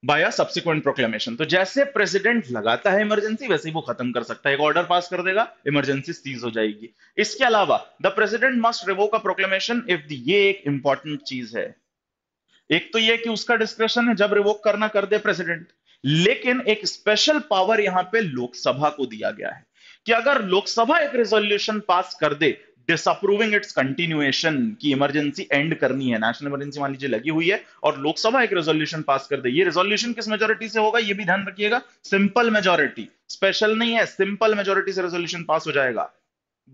by subsequent proclamation. तो जैसे प्रेसिडेंट लगाता है इमरजेंसी, वैसे ही वो खत्म कर सकता है, एक ऑर्डर पास कर देगा, इमरजेंसी सीज हो जाएगी। इसके अलावा the president must revoke a proclamation if ये एक इंपॉर्टेंट चीज है, एक तो ये कि उसका डिस्क्रेशन है, जब रिवोक करना कर दे प्रेसिडेंट, लेकिन एक स्पेशल पावर यहां पे लोकसभा को दिया गया है कि अगर लोकसभा एक रेजोल्यूशन पास कर दे डिसअप्रूविंग इट्स कंटिन्यूएशन, की इमरजेंसी एंड करनी है, नेशनल इमरजेंसी मान लीजिए लगी हुई है और लोकसभा एक रेजोल्यूशन पास कर दे, ये रेजोल्यूशन किस मेजोरिटी से होगा ये भी ध्यान रखिएगा, सिंपल मेजोरिटी, स्पेशल नहीं है, सिंपल मेजोरिटी से रेजोल्यूशन पास हो जाएगा।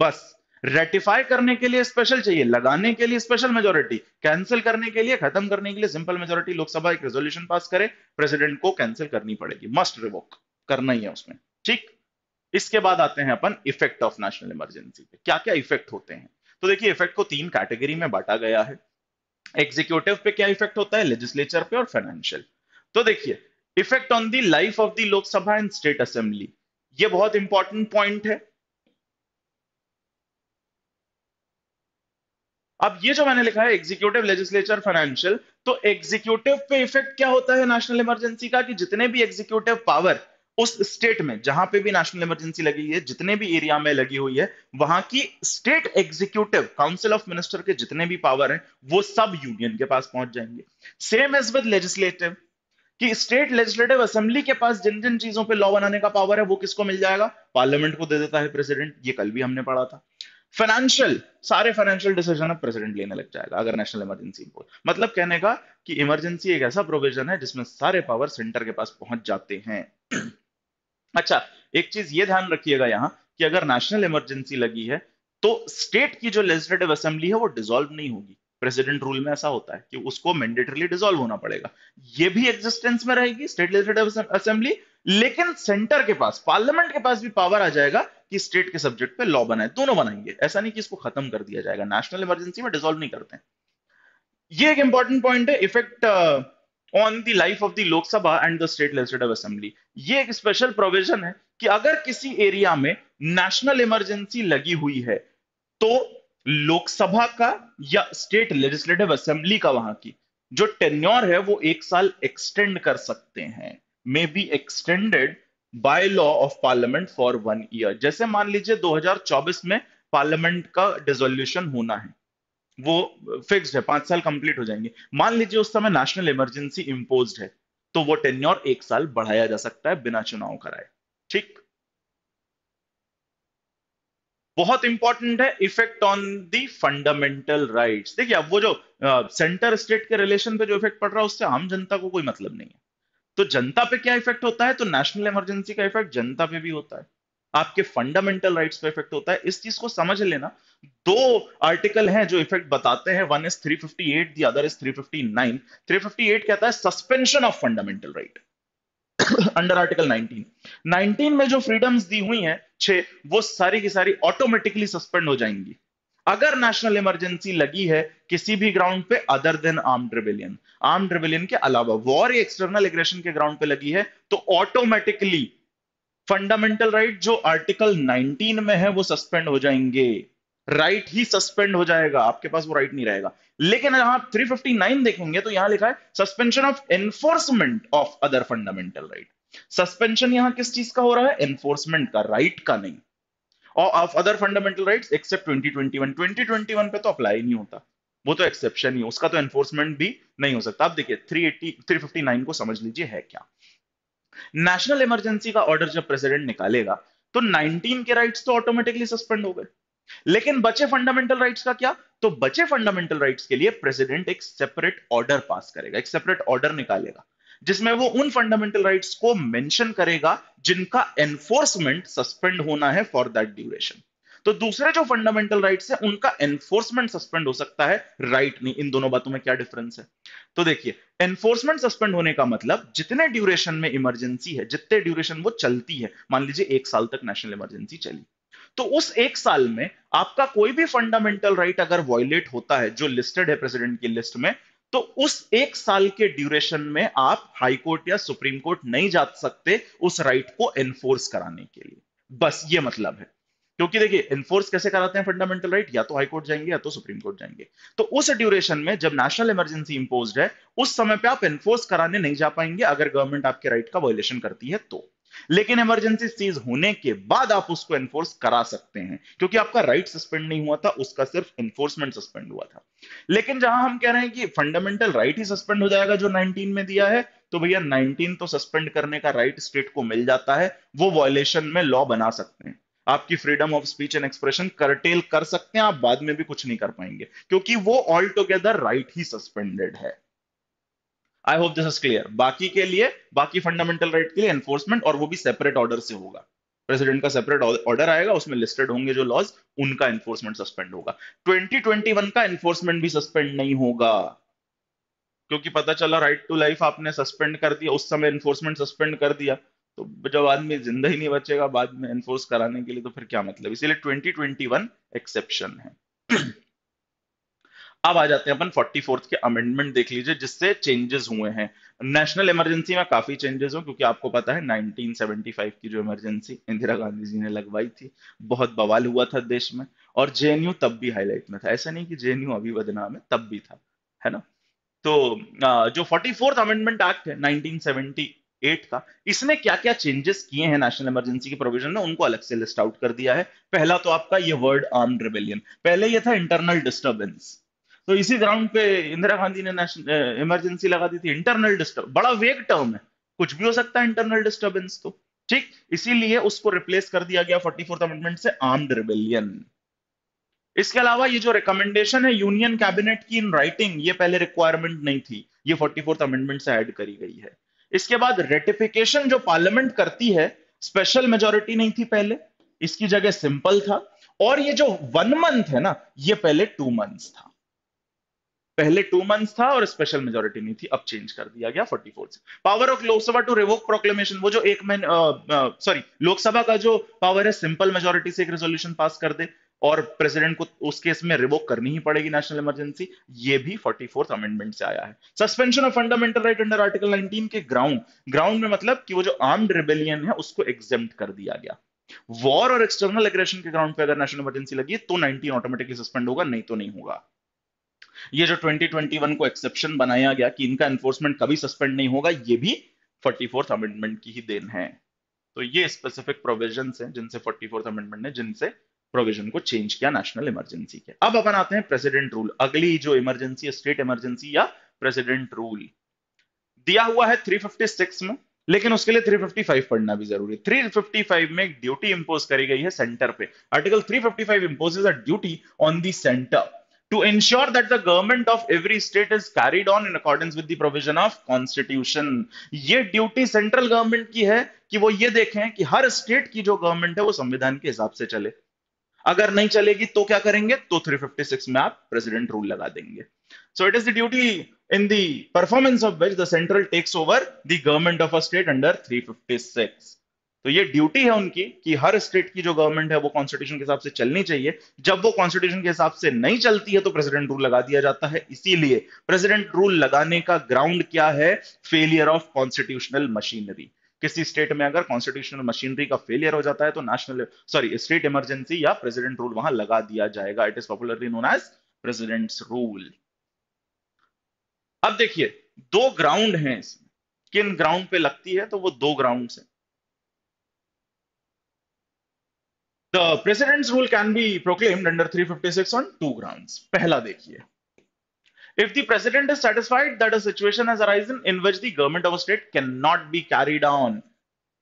बस रेटिफाई करने के लिए स्पेशल चाहिए, लगाने के लिए स्पेशल मेजोरिटी, कैंसिल करने के लिए, खत्म करने के लिए सिंपल मेजोरिटी, लोकसभा एक रेजोल्यूशन पास करे, प्रेसिडेंट को कैंसिल करनी पड़ेगी, मस्ट रिवोक करना ही है उसमें। ठीक, इसके बाद आते हैं अपन इफेक्ट ऑफ नेशनल इमरजेंसी पे, क्या क्या इफेक्ट होते हैं। तो देखिए, इफेक्ट को 3 कैटेगरी में बांटा गया है। एग्जीक्यूटिव पे क्या इफेक्ट होता है, लेजिस्लेचर पे और फाइनेंशियल। तो देखिए, effect on the life of the Lok Sabha and state assembly, ये बहुत इंपॉर्टेंट पॉइंट है। अब ये जो मैंने लिखा है एग्जीक्यूटिव, लेजिस्लेचर, फाइनेंशियल, तो एग्जीक्यूटिव पे इफेक्ट क्या होता है नेशनल इमरजेंसी का, कि जितने भी एग्जीक्यूटिव पावर उस स्टेट में जहां पे भी नेशनल इमरजेंसी लगी है, जितने भी एरिया में लगी हुई है, वहां की state executive council of minister के जितने भी पावर हैं वो सब यूनियन के पास पहुंच जाएंगे। सेम एज विद लेजिस्लेटिव, कि स्टेट लेजिस्लेटिव असेंबली के पास जिन जिन चीजों पे लॉ बनाने का पावर है वो किसको मिल जाएगा, पार्लियामेंट को दे देता है प्रेसिडेंट, ये कल भी हमने पढ़ा था। फाइनेंशियल, सारे फाइनेंशियल डिसीजन अब प्रेसिडेंट लेने लग जाएगा अगर नेशनल इमरजेंसी हो, मतलब कहने का कि इमरजेंसी एक ऐसा प्रोविजन है जिसमें सारे पावर सेंटर के पास पहुंच जाते हैं। अच्छा, एक चीज ये ध्यान रखिएगा यहां, कि अगर नेशनल इमरजेंसी लगी है तो स्टेट की जो लेजिस्लेटिव असेंबली है वो डिसॉल्व नहीं होगी। प्रेसिडेंट रूल में ऐसा होता है कि उसको मैंडेटरली डिसॉल्व होना पड़ेगा, ये भी एग्जिस्टेंस में रहेगी स्टेट लेजिस्लेटिव असेंबली, लेकिन सेंटर के पास, पार्लियामेंट के पास भी पावर आ जाएगा कि स्टेट के सब्जेक्ट पे लॉ बनाए, दोनों बनाएंगे, ऐसा नहीं कि इसको खत्म कर दिया जाएगा, नेशनल इमरजेंसी में डिसॉल्व नहीं करते हैं। ये एक इंपॉर्टेंट पॉइंट है, effect on the life of the Lok Sabha and the state legislative assembly. ये एक स्पेशल प्रोविजन है कि अगर किसी एरिया में नेशनल इमरजेंसी लगी हुई है तो लोकसभा का या स्टेट लेजिस्लेटिव असेंबली का, वहां की जो टेन्योर है वो 1 साल एक्सटेंड कर सकते हैं, may be extended by law of parliament for 1 year. जैसे मान लीजिए 2024 में पार्लियामेंट का डिसोल्यूशन होना है, वो फिक्स्ड है, 5 साल कंप्लीट हो जाएंगे, मान लीजिए उस समय नेशनल इमरजेंसी इंपोज्ड है, तो वो टेन्योर 1 साल बढ़ाया जा सकता है बिना चुनाव कराए। ठीक, बहुत इंपॉर्टेंट है effect on the fundamental rights. देखिए, अब वो जो सेंटर स्टेट के रिलेशन पे जो इफेक्ट पड़ रहा है उससे आम जनता को कोई मतलब नहीं है, तो जनता पे क्या इफेक्ट होता है, तो नेशनल इमरजेंसी का इफेक्ट जनता पे भी होता है, आपके फंडामेंटल राइट्स पे इफेक्ट होता है, इस चीज को समझ लेना। दो आर्टिकल हैं जो इफेक्ट बताते हैं, one is 358, the other is 359। 358 कहता है suspension of fundamental right under article 19। 19 में जो फ्रीडम्स दी हुई हैं 6, वो सारी की सारी ऑटोमेटिकली सस्पेंड हो जाएंगी अगर नेशनल इमरजेंसी लगी है किसी भी ग्राउंड पे other than armed rebellion, armed rebellion के अलावा वॉर या एक्सटर्नल एग्रेशन के ग्राउंड पे लगी है, तो ऑटोमेटिकली फंडामेंटल राइट जो आर्टिकल 19 में है वो सस्पेंड हो जाएंगे। राइट ही सस्पेंड हो जाएगा, आपके पास वो राइट नहीं रहेगा। लेकिन अगर आप 359 देखेंगे तो यहां लिखा है suspension of enforcement of other fundamental right. Suspension यहां किस चीज का हो रहा है? एनफोर्समेंट का, राइट का नहीं। और of other fundamental rights except 2021, 2021 पे तो अप्लाई नहीं होता, वो तो एक्सेप्शन ही है, उसका तो एनफोर्समेंट भी नहीं हो सकता। आप देखिए 380 359 को समझ लीजिए है क्या। नेशनल इमरजेंसी का ऑर्डर जब प्रेसिडेंट निकालेगा तो 19 के राइट्स तो ऑटोमेटिकली सस्पेंड हो गए, लेकिन बचे फंडामेंटल राइट्स का क्या? तो बचे फंडामेंटल राइट्स के लिए प्रेसिडेंट एक सेपरेट ऑर्डर पास करेगा, एक सेपरेट ऑर्डर निकालेगा, जिसमें वो उन फंडामेंटल राइट्स को मेंशन करेगा जिनका एनफोर्समेंट सस्पेंड होना है फॉर दैट ड्यूरेशन। तो दूसरे जो फंडामेंटल राइट्स है उनका एनफोर्समेंट सस्पेंड हो सकता है, राइट नहीं। इन दोनों बातों में क्या डिफरेंस है? तो देखिए, एनफोर्समेंट सस्पेंड होने का मतलब जितने ड्यूरेशन में इमरजेंसी है, जितने ड्यूरेशन वो चलती है, मान लीजिए 1 साल तक नेशनल इमरजेंसी चली, तो उस 1 साल में आपका कोई भी फंडामेंटल राइट अगर वॉयलेट होता है जो लिस्टेड है प्रेसिडेंट की लिस्ट में, तो उस 1 साल के ड्यूरेशन में आप हाई कोर्ट या सुप्रीम कोर्ट नहीं जा सकते उस राइट को एनफोर्स कराने के लिए। बस ये मतलब है। क्योंकि देखिए, एनफोर्स कैसे कराते हैं फंडामेंटल राइट? या तो हाई कोर्ट जाएंगे या तो सुप्रीम कोर्ट जाएंगे। तो उस ड्यूरेशन में जब नेशनल इमरजेंसी इंपोज्ड है, उस समय पे आप एनफोर्स कराने नहीं जा पाएंगे अगर गवर्नमेंट आपके राइट का वायलेशन करती है तो। लेकिन इमरजेंसी सीज होने के बाद आप उसको एनफोर्स करा सकते हैं, क्योंकि आपका राइट सस्पेंड नहीं हुआ था, उसका सिर्फ एनफोर्समेंट सस्पेंड हुआ था। लेकिन जहां हम कह रहे हैं कि फंडामेंटल राइट ही सस्पेंड हो जाएगा जो 19 में दिया है, तो भैया 19 तो सस्पेंड करने का राइट स्टेट को मिल जाता है, वो वॉयलेशन में लॉ बना सकते हैं। आपकी freedom of speech and expression curtail कर सकते हैं, आप बाद में भी कुछ नहीं कर पाएंगे, क्योंकि वो ऑल टुगेदर राइट ही सस्पेंडेड है। I hope this is clear. बाकी के लिए, बाकी फंडामेंटल राइट के लिए एनफोर्समेंट, और वो भी सेपरेट ऑर्डर से होगा। प्रेसिडेंट का सेपरेट ऑर्डर आएगा, उसमें लिस्टेड होंगे जो लॉज, उनका एनफोर्समेंट सस्पेंड होगा। 2021 का एनफोर्समेंट भी सस्पेंड नहीं होगा, क्योंकि पता चला राइट टू लाइफ आपने सस्पेंड कर दिया, उस समय एनफोर्समेंट सस्पेंड कर दिया, तो जब आदमी जिंदा ही नहीं बचेगा बाद में एनफोर्स कराने के लिए, तो फिर क्या मतलब? इसीलिए 2021 एक्सेप्शन है। अब आ जाते हैं अपन 44th के अमेंडमेंट देख लीजिए, जिससे चेंजेस हुए हैं। नेशनल इमरजेंसी में काफी चेंजेस हो, क्योंकि आपको पता है 1975 की जो इमरजेंसी इंदिरा गांधी जी ने लगवाई थी, बहुत बवाल हुआ था देश में, और जेएनयू तब भी हाईलाइट में था। ऐसा नहीं कि जेएनयू अभी बदनाम है, तब भी था, है ना? तो जो 44th अमेंडमेंट एक्ट है 1978 का, इसने क्या क्या चेंजेस किए हैं नेशनल इमरजेंसी के प्रोविजन में, उनको अलग से लिस्ट आउट कर दिया है। पहला तो आपका ये वर्ड आर्म्ड रिबेलियन, पहले ये था इंटरनल डिस्टर्बेंस, तो इसी ग्राउंड पे इंदिरा गांधी ने नेशनल इमरजेंसी लगा दी थी। इंटरनल डिस्टर्ब बड़ा वेग टर्म है, कुछ भी हो सकता है इंटरनल डिस्टर्बेंस तो, ठीक, इसीलिए उसको रिप्लेस कर दिया गया 44th अमेंडमेंट से आर्म्ड रिबेलियन। इसके अलावा ये जो रिकमेंडेशन है यूनियन कैबिनेट की इन राइटिंग, ये पहले रिक्वायरमेंट नहीं थी, ये 44th अमेंडमेंट से ऐड करी गई है। इसके बाद रेटिफिकेशन जो पार्लियामेंट करती है, स्पेशल मेजोरिटी नहीं थी पहले, इसकी जगह सिंपल था। और ये जो 1 मंथ है ना, ये पहले 2 मंथ्स था, पहले 2 मंथ्स था और स्पेशल मेजोरिटी नहीं थी, अब चेंज कर दिया गया 44 से। Power of Lok Sabha to revoke proclamation, वो जो एक महीने, सॉरी, लोकसभा का जो पावर है सिंपल मेजोरिटी से एक रेजोल्यूशन पास कर दे, और प्रेसिडेंट को उस केस में रिवोक करनी ही पड़ेगी नेशनल इमरजेंसी, ये भी 44th अमेंडमेंट से आया है। Suspension of fundamental right under article 19 के ग्राउंड, ग्राउंड में मतलब कि वो जो आर्म्ड रिबेलियन है उसको एग्जेम्प्ट कर दिया गया। वॉर और एक्सटर्नल एग्रेशन के ग्राउंड पे अगर नेशनल इमरजेंसी लगी तो 19 ऑटोमेटिकली सस्पेंड होगा, नहीं तो नहीं होगा। ये जो 2021 को एक्सेप्शन बनाया गया कि इनका एनफोर्समेंट कभी सस्पेंड नहीं होगा, ये भी 44th अमेंडमेंट की ही देन है। तो ये स्पेसिफिक प्रोविजंस हैं जिनसे 44th अमेंडमेंट ने, जिनसे प्रोविजन को चेंज किया नेशनल इमरजेंसी के। अब अपन आते हैं प्रेसिडेंट रूल, अगली जो इमरजेंसी, स्टेट इमरजेंसी या प्रेसिडेंट रूल। दिया हुआ है 356 में, लेकिन उसके लिए 355 पढ़ना भी जरूरी है। 355 में एक ड्यूटी इंपोज करी गई है सेंटर पे। Article 355 imposes a duty on the center to ensure that the government of every state is carried on in accordance with the provision of constitution। ये ड्यूटी सेंट्रल गवर्नमेंट की है कि वो ये देखें कि हर स्टेट की जो गवर्नमेंट है वो संविधान के हिसाब से चले। अगर नहीं चलेगी तो क्या करेंगे? तो 356 में आप प्रेसिडेंट रूल लगा देंगे। So it is the duty in the performance of which the central takes over the government of a state under 356। तो ये ड्यूटी है उनकी कि हर स्टेट की जो गवर्नमेंट है वो कॉन्स्टिट्यूशन के हिसाब से चलनी चाहिए। जब वो कॉन्स्टिट्यूशन के हिसाब से नहीं चलती है तो प्रेसिडेंट रूल लगा दिया जाता है। इसीलिए प्रेसिडेंट रूल लगाने का ग्राउंड क्या है? फेलियर ऑफ कॉन्स्टिट्यूशनल मशीनरी, किसी स्टेट में अगर कॉन्स्टिट्यूशनल मशीनरी का फेलियर हो जाता है तो स्टेट इमरजेंसी या प्रेसिडेंट रूल वहां लगा दिया जाएगा। It is popularly known as president's rule. अब देखिए, दो ग्राउंड हैं इसमें, किन ग्राउंड पे लगती है, तो वो दो ग्राउंड है। The president's rule can be proclaimed under 356 on two grounds. पहला देखिए, if the president is satisfied that a situation has arisen in which the government of a state cannot be carried on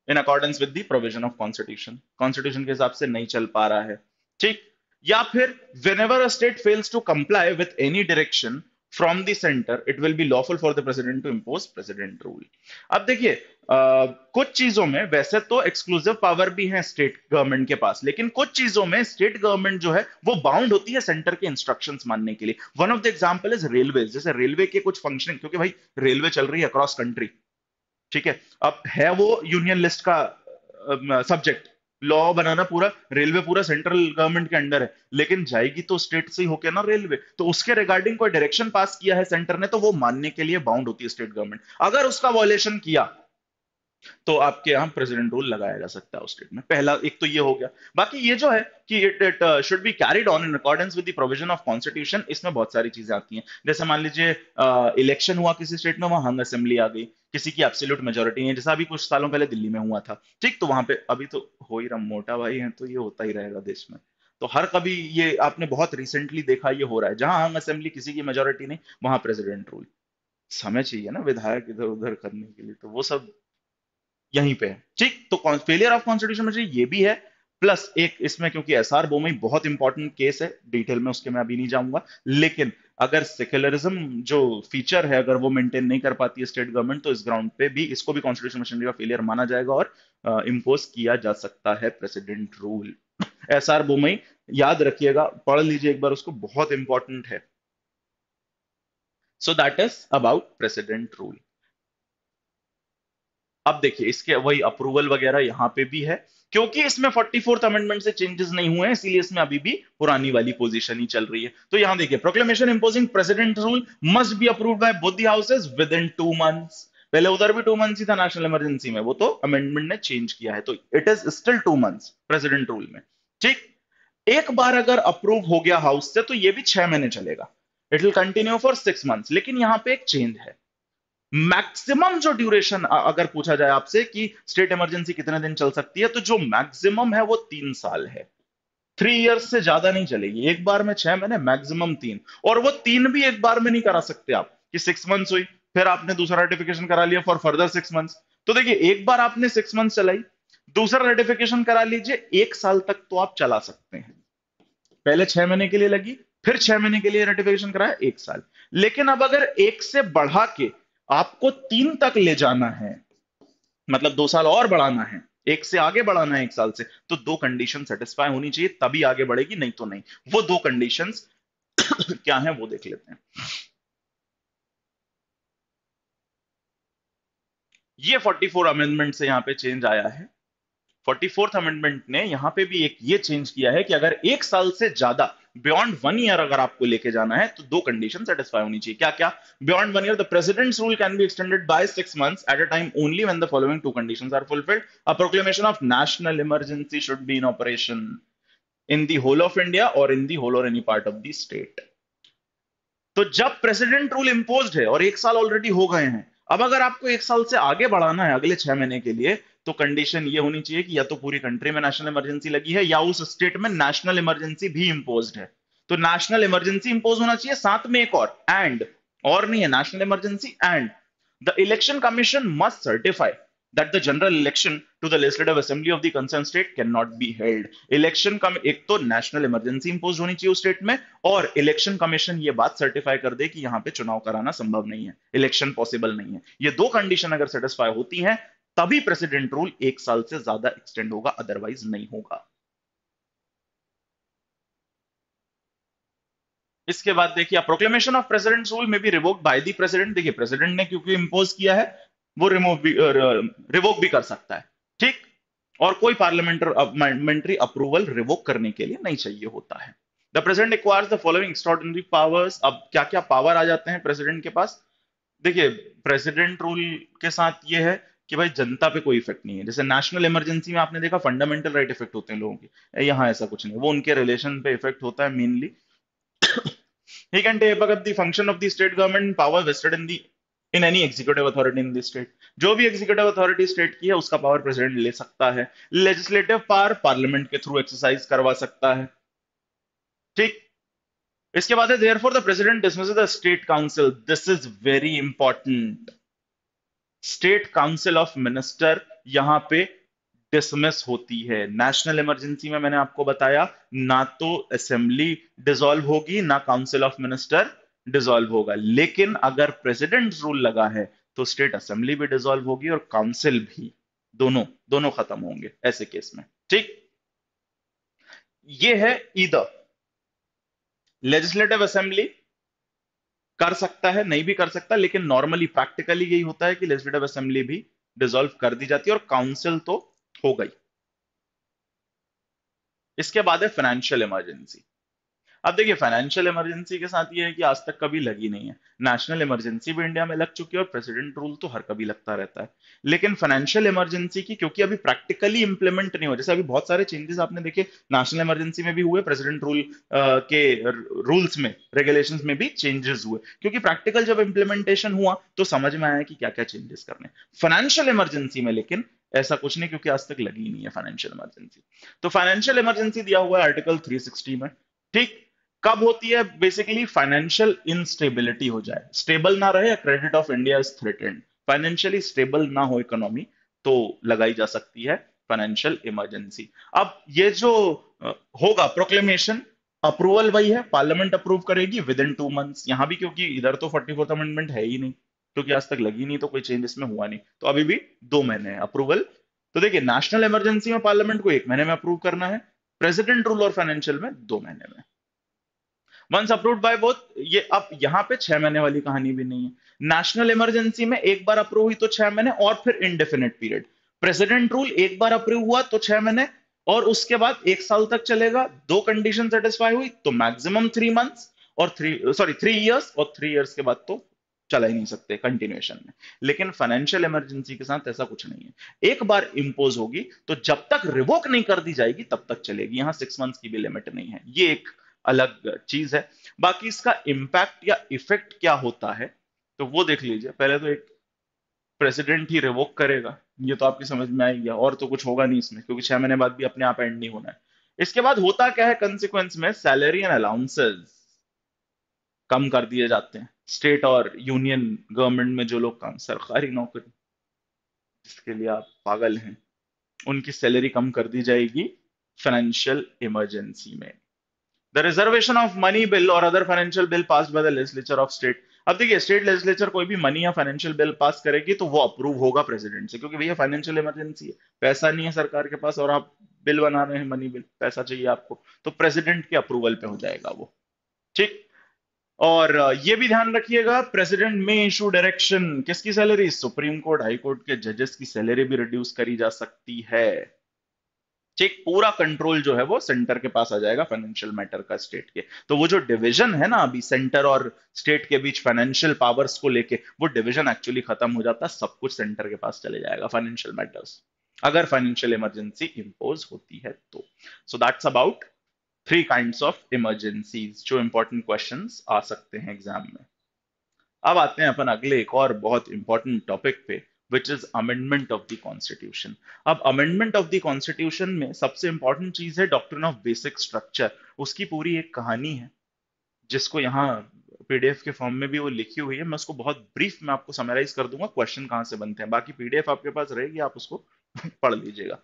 in accordance with the provision of constitution के हिसाब से नहीं चल पा रहा है, ठीक, या फिर whenever a state fails to comply with any direction from the center it will be lawful for the president to impose president rule। अब देखिए, कुछ चीजों में वैसे तो एक्सक्लूसिव पावर भी है स्टेट गवर्नमेंट के पास, लेकिन कुछ चीजों में स्टेट गवर्नमेंट जो है वो बाउंड होती है सेंटर के इंस्ट्रक्शंस मानने के लिए। One of the example is railway. जैसे रेलवे के कुछ फंक्शनिंग, क्योंकि भाई रेलवे चल रही है अक्रॉस कंट्री, ठीक है, अब है वो यूनियन लिस्ट का सब्जेक्ट, लॉ बनाना पूरा रेलवे पूरा सेंट्रल गवर्नमेंट के अंडर है, लेकिन जाएगी तो स्टेट से ही होके ना रेलवे, तो उसके रिगार्डिंग कोई डायरेक्शन पास किया है सेंटर ने तो वो मानने के लिए बाउंड होती है स्टेट गवर्नमेंट। अगर उसका वॉयलेशन किया तो आपके यहां प्रेसिडेंट रूल लगाया जा सकता है उस स्टेट में। पहला एक तो ये हो गया। बाकी ये जो है कि it should be carried on in accordance with the provision of constitution, इसमें बहुत सारी चीजें आती हैं। जैसे मान लीजिए इलेक्शन हुआ किसी स्टेट में, वहां हंग असेंबली आ गई, किसी की एब्सोल्यूट मेजोरिटी है, जैसा अभी कुछ सालों पहले दिल्ली में हुआ था, ठीक, तो वहां पे अभी तो हो ही रहा, मोटा भाई है तो ये होता ही रहेगा देश में। तो हर कभी ये आपने बहुत रिसेंटली देखा ये हो रहा है, जहां हंग असेंबली किसी की मेजोरिटी नहीं वहां प्रेसिडेंट रूल। समय चाहिए ना विधायक इधर उधर करने के लिए, तो वो सब यहीं पे है, ठीक। तो फेलियर ऑफ कॉन्स्टिट्यूशन में ये भी है, प्लस एक इसमें, क्योंकि एसआर बोमई बहुत इंपॉर्टेंट केस है, डिटेल में उसके मैं अभी नहीं जाऊंगा, लेकिन अगर सेक्युलरिज्म जो फीचर है अगर वो मेंटेन नहीं कर पाती है स्टेट गवर्नमेंट, तो इस ग्राउंड पे भी इसको भी कॉन्स्टिट्यूशन मशीनरी का फेलियर माना जाएगा और इंपोज किया जा सकता है प्रेसिडेंट रूल। एसआर बोमई याद रखिएगा, पढ़ लीजिए एक बार उसको, बहुत इंपॉर्टेंट है। So that is about president rule. अब देखिए, इसके वही अप्रूवल वगैरह यहां पे भी है, क्योंकि इसमें 44th अमेंडमेंट से चेंजेस नहीं हुए हैं, इसीलिए इसमें अभी भी पुरानी वाली पोजीशन ही चल रही है। तो यहां देखिए, proclamation imposing president rule must be approved by both the houses with in 2 months. पहले उधर भी 2 मंथ्स ही था नेशनल इमरजेंसी में, वो तो अमेंडमेंट ने चेंज किया है, तो it is still 2 months president rule में, ठीक। एक बार अगर अप्रूव हो गया हाउस से तो ये भी 6 महीने चलेगा, it will continue for 6 months. लेकिन यहां पे एक चेंज है, मैक्सिमम जो ड्यूरेशन अगर पूछा जाए आपसे कि स्टेट इमरजेंसी कितने दिन चल सकती है, तो जो मैक्सिमम है वो 3 साल है। 3 इयर्स से ज्यादा नहीं चलेगी, एक बार में 6 महीने, मैक्सिमम 3। और वो 3 भी एक बार में नहीं करा सकते आप, कि 6 मंथ्स हुई फिर आपने दूसरा रेटिफिकेशन करा लिया फॉर फर्दर 6 मंथ्स। तो देखिए, एक बार आपने 6 मंथ्स चलाई, दूसरा रेटिफिकेशन करा लीजिए, 1 साल तक तो आप चला सकते हैं। पहले 6 महीने के लिए लगी, फिर 6 महीने के लिए रेटिफिकेशन कराया, 1 साल। लेकिन अब अगर एक से बढ़ा के आपको 3 तक ले जाना है, मतलब 2 साल और बढ़ाना है, एक से आगे बढ़ाना है 1 साल से, तो दो कंडीशन सेटिस्फाई होनी चाहिए, तभी आगे बढ़ेगी, नहीं तो नहीं। वो दो कंडीशंस क्या है वो देख लेते हैं। ये 44 अमेंडमेंट से यहां पे चेंज आया है। 44th अमेंडमेंट ने यहां पे भी एक ये चेंज किया है कि अगर 1 साल से ज्यादा, बियॉन्ड 1 ईयर अगर आपको लेके जाना है, तो दो कंडीशन सेटिस्फाई होनी चाहिए। क्या क्या? Beyond 1 year the president's rule can be extended by 6 months at a time only when the following two conditions are fulfilled. A proclamation of national emergency should be in operation in the whole of India or in the whole or any part of the state. तो जब president rule imposed है और 1 साल already हो गए हैं, अब अगर आपको 1 साल से आगे बढ़ाना है अगले 6 महीने के लिए, तो कंडीशन ये होनी चाहिए कि या तो पूरी कंट्री में नेशनल इमरजेंसी लगी है या उस स्टेट में नेशनल इमरजेंसी भी इंपोज्ड है। तो नेशनल इमरजेंसी इंपोज होना चाहिए, साथ में एक और नहीं है, national emergency and the election commission must certify that the general election to the legislative assembly of the concerned state cannot be held। Election का एक तो नेशनल इमरजेंसी इंपोज होनी चाहिए उस स्टेट में, और इलेक्शन कमीशन ये बात सर्टिफाई कर दे कि यहां पे चुनाव कराना संभव नहीं है, इलेक्शन पॉसिबल नहीं है। ये दो कंडीशन अगर सेटिस्फाई होती हैं, तभी प्रेसिडेंट रूल 1 साल से ज्यादा एक्सटेंड होगा, अदरवाइज नहीं होगा। इसके बाद देखिए, प्रोक्लेमेशन ऑफ प्रेसिडेंट रूल में भी रिवोक्ड बाय द प्रेसिडेंट। देखिए, प्रेसिडेंट ने क्योंकि इंपोज किया है, वो रिवोक भी कर सकता है, ठीक। और कोई पार्लियामेंट्री अप्रूवल रिवोक करने के लिए नहीं चाहिए होता है। The president acquires the following extraordinary powers. अब क्या क्या पावर आ जाते हैं प्रेसिडेंट के पास? देखिए, प्रेसिडेंट रूल के साथ ये है कि भाई जनता पे कोई इफेक्ट नहीं है। जैसे नेशनल इमरजेंसी में आपने देखा फंडामेंटल राइट इफेक्ट होते हैं लोगों के, यहाँ ऐसा कुछ नहीं, वो उनके रिलेशन पे इफेक्ट होता है mainly. He can take up the function of the state government power vested in any executive authority in the state। जो भी एग्जीक्यूटिव अथॉरिटी स्टेट की है उसका पावर प्रेसिडेंट ले सकता है। लेजिस्लेटिव पावर पार्लियामेंट के थ्रू एक्सरसाइज करवा सकता है। ठीक। इसके बाद है therefore the president dismisses the state council. This is very important. State council of minister यहां पे डिसमिस होती है। नेशनल इमरजेंसी में मैंने आपको बताया ना तो असेंबली डिसॉल्व होगी ना काउंसिल ऑफ मिनिस्टर डिसॉल्व होगा, लेकिन अगर प्रेसिडेंट रूल लगा है तो स्टेट असेंबली भी डिसॉल्व होगी और काउंसिल भी, दोनों दोनों खत्म होंगे ऐसे केस में। ठीक। ये है ईदर लेजिस्लेटिव असेंबली कर सकता है, नहीं भी कर सकता, लेकिन नॉर्मली प्रैक्टिकली यही होता है कि लेजिस्लेटिव असेंबली भी डिसॉल्व कर दी जाती है और काउंसिल तो हो गई। इसके बाद है फाइनेंशियल इमरजेंसी। अब देखिए फाइनेंशियल इमरजेंसी के साथ ये है कि आज तक कभी लगी नहीं है। नेशनल इमरजेंसी भी इंडिया में लग चुकी है और प्रेसिडेंट रूल तो हर कभी लगता रहता है। लेकिन फाइनेंशियल इमरजेंसी की क्योंकि अभी प्रैक्टिकली इंप्लीमेंट नहीं हो, जैसे अभी बहुत सारे चेंजेस आपने देखे नेशनल इमरजेंसी में भी हुए, प्रेसिडेंट रूल के रूल्स में रेगुलेशंस में भी चेंजेस हुए, क्योंकि प्रैक्टिकल जब इंप्लीमेंटेशन हुआ तो समझ में आया कि क्या क्या चेंजेस करने। फाइनेंशियल इमरजेंसी में लेकिन ऐसा कुछ नहीं, क्योंकि आज तक लगी नहीं है फाइनेंशियल इमरजेंसी। तो फाइनेंशियल इमरजेंसी दिया हुआ है आर्टिकल 360 में। ठीक। कब होती है? बेसिकली फाइनेंशियल इंस्टेबिलिटी हो जाए, स्टेबल ना रहे, credit of India is threatened, financially stable ना हो इकोनॉमी, तो लगाई जा सकती है फाइनेंशियल इमरजेंसी। अब ये जो होगा प्रोक्लेमेशन, अप्रूवल वही है, पार्लियामेंट अप्रूव करेगी विद इन 2 मंथ्स। यहां भी क्योंकि इधर तो 44th अमेंडमेंट है ही नहीं, क्योंकि आज तक लगी नहीं, तो कोई चेंज इसमें हुआ नहीं, तो अभी भी 2 महीने है अप्रूवल। तो देखिए नेशनल इमरजेंसी में पार्लियामेंट को 1 महीने में अप्रूव करना है, प्रेसिडेंट रूल और फाइनेंशियल में 2 महीने में। Once approved by both. ये अब यहां पे 6 महीने वाली कहानी भी नहीं है। नेशनल इमरजेंसी में एक बार अप्रूव हुई तो 6 महीने और फिर इनडेफिनेट पीरियड। प्रेसिडेंट रूल एक बार अप्रूव हुआ तो 6 महीने और उसके बाद 1 साल तक चलेगा। दो कंडीशन सेटिस्फाई हुई तो मैक्सिमम 3 मंथ्स और 3 इयर्स, और 3 इयर्स के बाद तो चला ही नहीं सकते कंटिन्यूएशन में। लेकिन फाइनेंशियल इमरजेंसी के साथ ऐसा कुछ नहीं है, एक बार इंपोज होगी तो जब तक रिवोक नहीं कर दी जाएगी तब तक चलेगी। यहां 6 मंथ्स की भी लिमिट नहीं है, ये एक अलग चीज है। बाकी इसका इंपैक्ट या इफेक्ट क्या होता है तो वो देख लीजिए। पहले तो एक प्रेसिडेंट ही रिवोक करेगा, ये तो आपकी समझ में आई गया, और तो कुछ होगा नहीं इसमें, क्योंकि 6 महीने बाद भी अपने आप एंड नहीं होना है। इसके बाद होता क्या है कंसिक्वेंस में, सैलरी एंड अलाउंसेस कम कर दिए जाते हैं। स्टेट और यूनियन गवर्नमेंट में जो लोग काम, सरकारी नौकरी जिसके लिए आप पागल हैं, उनकी सैलरी कम कर दी जाएगी फाइनेंशियल इमरजेंसी में। The reservation of money bill और other financial bill passed by the legislature of state. अब देखिए स्टेट लेजिस्लेचर कोई भी मनी या फाइनेंशियल बिल पास करेगी तो वो अप्रूव होगा प्रेसिडेंट से, क्योंकि भैया फाइनेंशियल इमरजेंसी है, पैसा नहीं है सरकार के पास और आप बिल बना रहे हैं, मनी बिल, पैसा चाहिए आपको, तो प्रेसिडेंट के अप्रूवल पे हो जाएगा वो। ठीक। और ये भी ध्यान रखिएगा प्रेसिडेंट में इशू डायरेक्शन, किसकी salary, supreme court high court के जजेस की सैलरी भी रिड्यूस करी जा सकती है। ठीक। पूरा कंट्रोल जो है वो सेंटर के पास आ जाएगा फाइनेंशियल मैटर का, स्टेट के। तो वो जो डिवीजन है ना अभी सेंटर और स्टेट के बीच फाइनेंशियल पावर्स को लेके, वो डिवीजन एक्चुअली खत्म हो जाता है, सब कुछ सेंटर के पास चले जाएगा फाइनेंशियल मैटर्स, अगर फाइनेंशियल इमरजेंसी इंपोज होती है तो। So that's about 3 kinds of emergencies जो इंपॉर्टेंट क्वेश्चंस आ सकते हैं एग्जाम में। अब आते हैं अपन अगले एक और बहुत इंपॉर्टेंट टॉपिक पे, which is amendment of the constitution. अब अमेंडमेंट ऑफ द कॉन्स्टिट्यूशन में सबसे इंपॉर्टेंट चीज है डॉक्ट्रिन ऑफ बेसिक स्ट्रक्चर। उसकी पूरी एक कहानी है जिसको यहाँ पीडीएफ के फॉर्म में भी वो लिखी हुई है। मैं उसको बहुत ब्रीफ में आपको समराइज कर दूंगा, क्वेश्चन कहाँ से बनते हैं, बाकी पीडीएफ आपके पास रहेगी, आप उसको पढ़ लीजिएगा।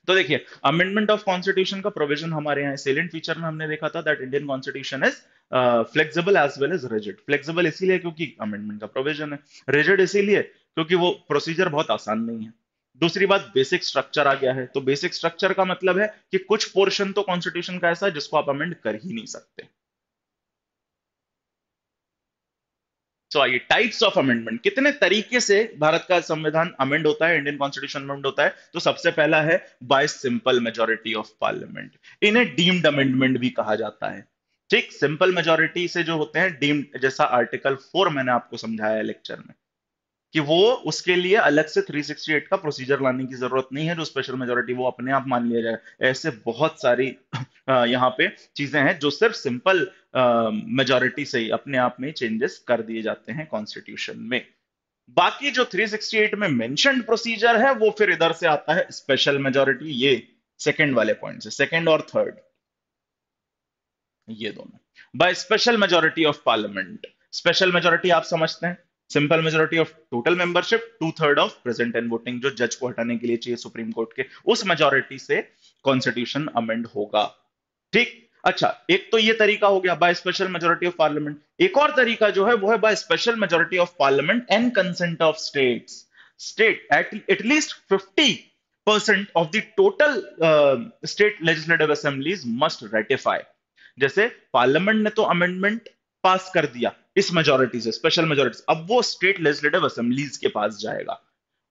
तो देखिए अमेंडमेंट ऑफ कॉन्स्टिट्यूशन का प्रोविजन हमारे यहाँ सेलेंट फीचर में हमने देखा था that Indian constitution is flexible as well as rigid. Flexible इसीलिए क्योंकि अमेंडमेंट का प्रोविजन है, रिजिड इसीलिए क्योंकि वो प्रोसीजर बहुत आसान नहीं है। दूसरी बात बेसिक स्ट्रक्चर आ गया है, तो बेसिक स्ट्रक्चर का मतलब है कि कुछ पोर्शन तो कॉन्स्टिट्यूशन का ऐसा है जिसको आप अमेंड कर ही नहीं सकते। सो आइए टाइप्स ऑफ अमेंडमेंट, कितने तरीके से भारत का संविधान अमेंड होता है, इंडियन कॉन्स्टिट्यूशन अमेंड होता है। तो सबसे पहला है bye simple majority of parliament, इन्हें डीम्ड अमेंडमेंट भी कहा जाता है। ठीक। सिंपल मेजोरिटी से जो होते हैं डीम्ड, जैसा आर्टिकल 4 मैंने आपको समझाया है लेक्चर में। कि वो उसके लिए अलग से 368 का प्रोसीजर लाने की जरूरत नहीं है, जो स्पेशल मेजोरिटी वो अपने आप मान लिया जाए। ऐसे बहुत सारी यहाँ पे चीजें हैं जो सिर्फ सिंपल मेजोरिटी से ही अपने आप में चेंजेस कर दिए जाते हैं कॉन्स्टिट्यूशन में। बाकी जो 368 में मेंशन्ड प्रोसीजर है वो फिर इधर से आता है स्पेशल मेजोरिटी, ये सेकंड वाले पॉइंट से, सेकंड और थर्ड, ये दोनों। By special majority of parliament, special majority आप समझते हैं, simple majority of total membership, two third of present and voting, जो जज को हटाने के लिए चाहिए सुप्रीम कोर्ट के, उस मेजोरिटी से कॉन्स्टिट्यूशन अमेंड होगा। ठीक। अच्छा, एक तो ये तरीका हो गया bye special majority of parliament. एक और तरीका जो है वो है bye special majority of parliament and consent of states. State at least 50% of the total state legislative assemblies must ratify. जैसे पार्लियामेंट ने तो अमेंडमेंट पास कर दिया इस मेजोरिटी से, स्पेशल मेजोरिटी से, अब वो स्टेट लेजिस्लेटिव असेंबलीज के पास जाएगा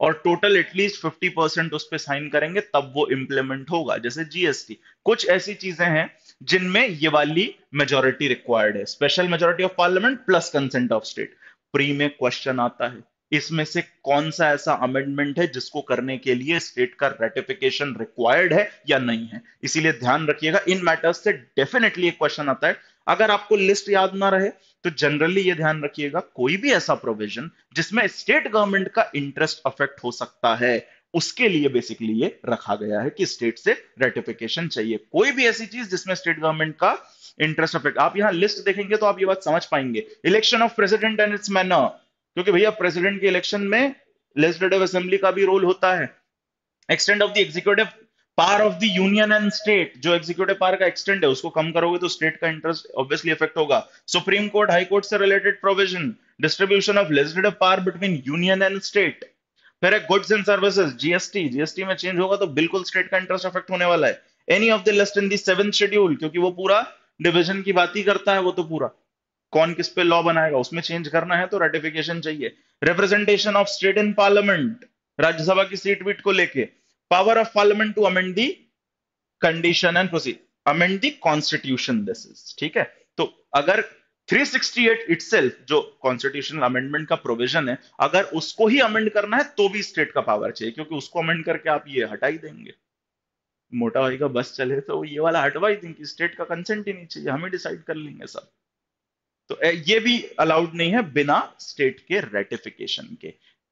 और टोटल एटलीस्ट 50% उस पर साइन करेंगे, तब वो इंप्लीमेंट होगा। जैसे जीएसटी, कुछ ऐसी चीजें हैं जिनमें ये वाली मेजोरिटी रिक्वायर्ड है, special majority of parliament plus consent of state. Pre में क्वेश्चन आता है इसमें से कौन सा ऐसा अमेंडमेंट है जिसको करने के लिए स्टेट का रेटिफिकेशन रिक्वायर्ड है या नहीं है। इसीलिए ध्यान रखिएगा, इन मैटर्स से डेफिनेटली एक क्वेश्चन आता है। अगर आपको लिस्ट याद ना रहे तो जनरली ये ध्यान रखिएगा, कोई भी ऐसा प्रोविजन जिसमें स्टेट गवर्नमेंट का इंटरेस्ट अफेक्ट हो सकता है, उसके लिए बेसिकली ये रखा गया है कि स्टेट से रेटिफिकेशन चाहिए। कोई भी ऐसी चीज जिसमें स्टेट गवर्नमेंट का इंटरेस्ट अफेक्ट, आप यहां लिस्ट देखेंगे तो आप ये बात समझ पाएंगे। Election of president and it's manner, क्योंकि भैया प्रेसिडेंट के इलेक्शन में लेजिस्लेटिव असेंबली का भी रोल होता है। Extend of the executive power of the union and state, जो एग्जीक्यूटिव पावर का एक्सटेंड है उसको कम करोगे तो स्टेट का इंटरेस्ट ऑब्वियसली इफेक्ट होगा। सुप्रीम कोर्ट हाई कोर्ट से related provision, distribution of legislative power between union and state. फिर है goods and services, GST, GST में चेंज होगा तो बिल्कुल स्टेट का इंटरेस्ट अफेक्ट होने वाला है। Any of the list in the 7th schedule, क्योंकि वो पूरा डिवीजन की बात ही करता है, वो तो पूरा कौन किस पे लॉ बनाएगा, उसमें चेंज करना है तो रेटिफिकेशन चाहिए। Representation of state in parliament, Rajya Sabha की सीट वीट को लेके, power of parliament to amend the condition and proceed, amend the constitution, this is ठीक है। तो अगर 368 इटसेल्फ जो कॉन्स्टिट्यूशनल अमेंडमेंट का प्रोविजन है, अगर उसको ही अमेंड करना है तो भी स्टेट का पावर चाहिए, क्योंकि उसको अमेंड करके आप ये हटा ही देंगे। मोटा भाई का बस चले तो ये वाला हटवा ही देंगे, स्टेट का कंसेंट ही नहीं चाहिए, हम ही डिसाइड कर लेंगे सब। तो ये भी अलाउड नहीं है बिना स्टेट के रेटिफिकेशन के।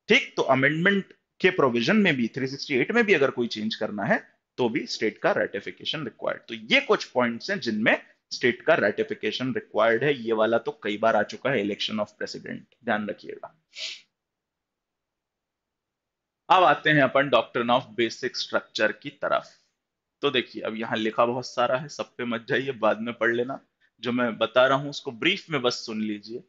ठीक, तो अमेंडमेंट के प्रोविजन में भी 368 में भी अगर कोई चेंज करना है तो भी स्टेट का रेटिफिकेशन रिक्वायर्ड। तो ये कुछ पॉइंट्स हैं जिनमें स्टेट का रेटिफिकेशन रिक्वायर्ड है। ये वाला तो कई बार आ चुका है, इलेक्शन ऑफ प्रेसिडेंट, ध्यान रखिएगा। अब आते हैं अपन डॉक्ट्रिन ऑफ बेसिक स्ट्रक्चर की तरफ। तो देखिए, अब यहाँ लिखा बहुत सारा है, सब पे मत जाइए, बाद में पढ़ लेना। जो मैं बता रहा हूं उसको ब्रीफ में बस सुन लीजिए।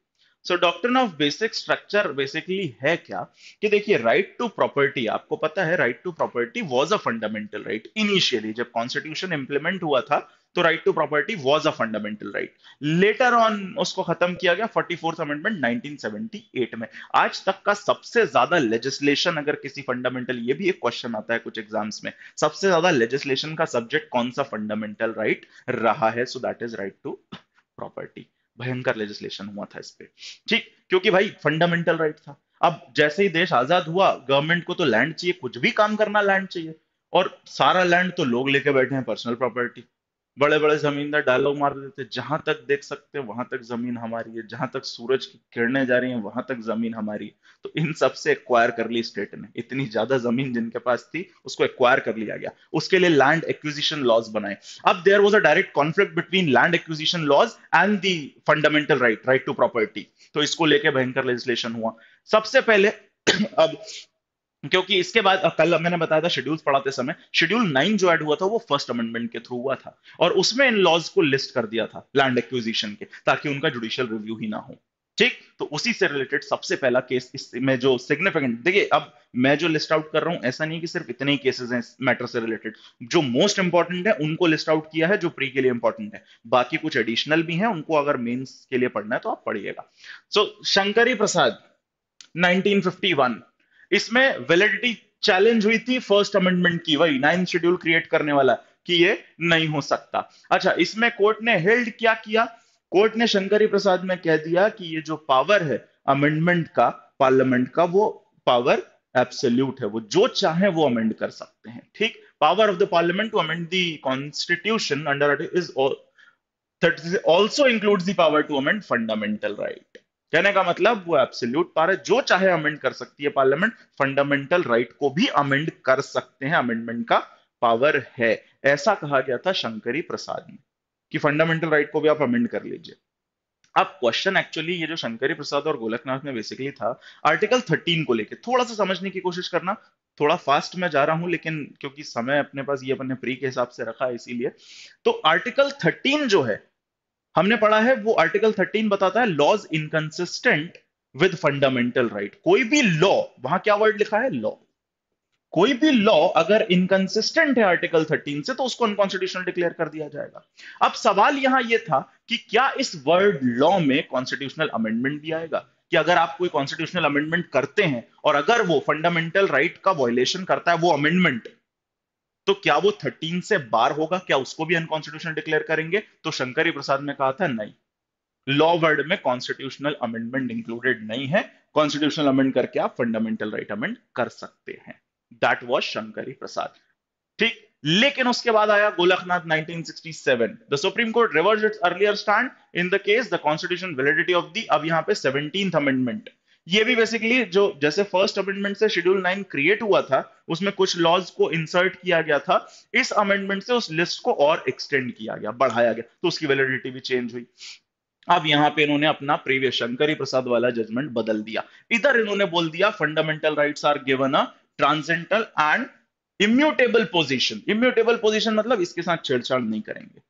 So doctrine of basic structure basically है क्या, कि देखिए राइट टू प्रॉपर्टी, आपको पता है right to property was a fundamental right. Initially जब कॉन्स्टिट्यूशन इंप्लीमेंट हुआ था तो right to property was a fundamental right. Later on उसको खत्म किया गया 44th अमेंडमेंट 1978 में। आज तक का सबसे ज्यादा लेजिस्लेशन, अगर किसी फंडामेंटल, ये भी एक क्वेश्चन आता है कुछ एग्जाम्स में, सबसे ज्यादा लेजिस्लेशन का सब्जेक्ट कौन सा फंडामेंटल राइट रहा है, so that is right to property. भयंकर लेजिस्लेशन हुआ था इस पे, ठीक, क्योंकि भाई फंडामेंटल राइट था। अब जैसे ही देश आजाद हुआ, गवर्नमेंट को तो लैंड चाहिए, कुछ भी काम करना लैंड चाहिए, और सारा लैंड तो लोग लेके बैठे हैं, पर्सनल प्रॉपर्टी। बड़े बड़े जमींदार डायलॉग मार देते, जहां तक देख सकते हैं वहां तक जमीन हमारी है, जहां तक सूरज की किरणें जा रही हैं वहां तक जमीन हमारी है। तो इन सब से एक्वायर कर ली स्टेट ने, इतनी ज्यादा जमीन जिनके पास थी उसको एक्वायर कर लिया गया। उसके लिए लैंड एक्विजिशन लॉज बनाए। अब there was a direct conflict between land acquisition laws and the fundamental right, right to property. तो इसको लेके भयंकर लेजिस्लेशन हुआ सबसे पहले। अब क्योंकि इसके बाद कल मैंने बताया था शेड्यूल्स पढ़ाते समय, शेड्यूल 9 जो ऐड हुआ था वो फर्स्ट अमेंडमेंट के थ्रू हुआ था, और उसमें इन लॉज को लिस्ट कर दिया था लैंड एक्विजिशन के, ताकि उनका जुडिशियल रिव्यू ही ना हो। ठीक, तो उसी से रिलेटेड सबसे पहला केस इसमें जो सिग्निफिकेंट, देखिए अब मैं जो लिस्ट आउट कर रहा हूं ऐसा नहीं कि सिर्फ इतने ही केसेस हैं इस मैटर से रिलेटेड, जो मोस्ट इंपॉर्टेंट है उनको लिस्ट आउट किया है, जो प्री के लिए इंपॉर्टेंट है। बाकी कुछ एडिशनल भी हैं, उनको अगर मेंस के लिए पढ़ना है तो आप पढ़िएगा। सो शंकरी प्रसाद 1951, इसमें वैलिडिटी चैलेंज हुई थी फर्स्ट अमेंडमेंट की, वही 9th शेड्यूल क्रिएट करने वाला, कि ये नहीं हो सकता। अच्छा, इसमें कोर्ट ने हेल्ड क्या किया, कोर्ट ने शंकरी प्रसाद में कह दिया कि ये जो पावर है अमेंडमेंट का, पार्लियामेंट का, वो पावर एब्सोल्यूट है, वो जो चाहे वो अमेंड कर सकते हैं, ठीक। Power of the parliament to amend the constitution under is that also includes the power to amend fundamental right। कहने का मतलब वो एब्सोल्यूट पावर है, जो चाहे अमेंड कर सकती है पार्लियामेंट, फंडामेंटल राइट को भी अमेंड कर सकते हैं, अमेंडमेंट का पावर है। ऐसा कहा गया था शंकरी प्रसाद ने कि फंडामेंटल राइट को भी आप अमेंड कर लीजिए। अब क्वेश्चन एक्चुअली ये जो शंकरी प्रसाद और गोलकनाथ में बेसिकली था, आर्टिकल 13 को लेके थोड़ा सा समझने की कोशिश करना। थोड़ा फास्ट में जा रहा हूं, लेकिन क्योंकि समय अपने पास ये अपने प्री के हिसाब से रखा है इसीलिए। तो आर्टिकल 13 जो है हमने पढ़ा है, वो आर्टिकल 13 बताता है laws inconsistent with fundamental right. कोई भी लॉ, वहां क्या वर्ड लिखा है, लॉ, कोई भी लॉ अगर इनकंसिस्टेंट है आर्टिकल 13 से तो उसको अनकॉन्स्टिट्यूशनल डिक्लेयर कर दिया जाएगा। अब सवाल यहां यह था कि क्या इस वर्ड लॉ में कॉन्स्टिट्यूशनल अमेंडमेंट भी आएगा, कि अगर आप कोई कॉन्स्टिट्यूशनल अमेंडमेंट करते हैं और अगर वो फंडामेंटल राइट का वायलेशन करता है वो अमेंडमेंट, तो क्या वो 13 से बार होगा, क्या उसको भी अनकॉन्स्टिट्यूशनल डिक्लेयर करेंगे? तो शंकरी प्रसाद ने कहा था नहीं, लॉ वर्ड में कॉन्स्टिट्यूशनल अमेंडमेंट इंक्लूडेड नहीं है, कॉन्स्टिट्यूशनल अमेंड करके आप फंडामेंटल राइट अमेंड कर सकते हैं। दैट वाज शंकरी प्रसाद, ठीक। लेकिन उसके बाद आया Golaknath 1967। The Supreme court reverse it's earlier stand in the case the constitution validity of the, अब यहां पे 17th अमेंडमेंट। ये भी बेसिकली जो जैसे फर्स्ट अमेंडमेंट से शेड्यूल 9 क्रिएट हुआ था, उसमें कुछ लॉज को इंसर्ट किया गया था, इस अमेंडमेंट से उस लिस्ट को और एक्सटेंड किया गया, बढ़ाया गया, तो उसकी वैलिडिटी भी चेंज हुई। अब यहां पे इन्होंने अपना प्रीवियस शंकरी प्रसाद वाला जजमेंट बदल दिया। इधर इन्होंने बोल दिया fundamental rights are given a transcendental and immutable position. Immutable position मतलब इसके साथ छेड़छाड़ नहीं करेंगे।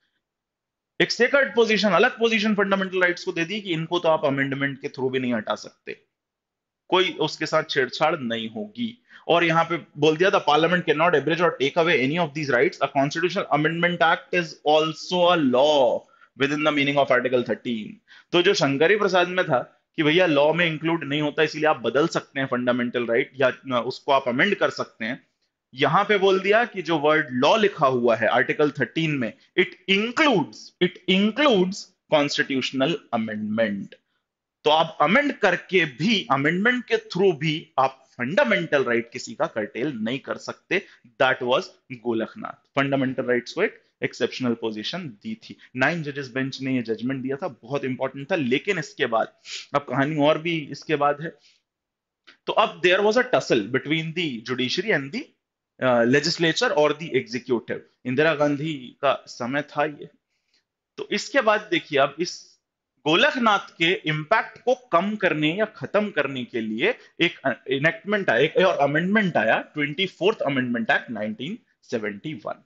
एक सेकंड पोजीशन, अलग पोजीशन फंडामेंटल राइट्स को दे दी कि इनको तो आप अमेंडमेंट के थ्रू भी नहीं हटा सकते, कोई उसके साथ छेड़छाड़ नहीं होगी। और यहां पे बोल दिया the parliament cannot abridge और take away any of these rights. A constitutional amendment act is also a law within the meaning of article 13। तो जो शंकरी प्रसाद में था कि भैया लॉ में इंक्लूड नहीं होता, इसीलिए आप बदल सकते हैं फंडामेंटल राइट या उसको आप अमेंड कर सकते हैं, यहां पे बोल दिया कि जो वर्ड लॉ लिखा हुआ है आर्टिकल 13 में, इट इंक्लूड्स कॉन्स्टिट्यूशनल अमेंडमेंट। तो आप अमेंड करके भी, अमेंडमेंट के थ्रू भी आप फंडामेंटल राइट किसी का कर्टेल नहीं कर सकते। That was Golaknath, fundamental rights को एक एक्सेप्शनल पोजीशन दी थी। 9 जजेस बेंच ने ये जजमेंट दिया था, बहुत इंपॉर्टेंट था। लेकिन इसके बाद अब कहानी और भी इसके बाद है। तो अब there was a tussle between the judiciary and the legislature और द एग्जीक्यूटिव। इंदिरा गांधी का समय था ये। तो इसके बाद देखिए, अब इस गोलकनाथ के इंपैक्ट को कम करने या खत्म करने के लिए एक इनेक्टमेंट आया, एक और अमेंडमेंट आया, 24th अमेंडमेंट एक्ट 1971।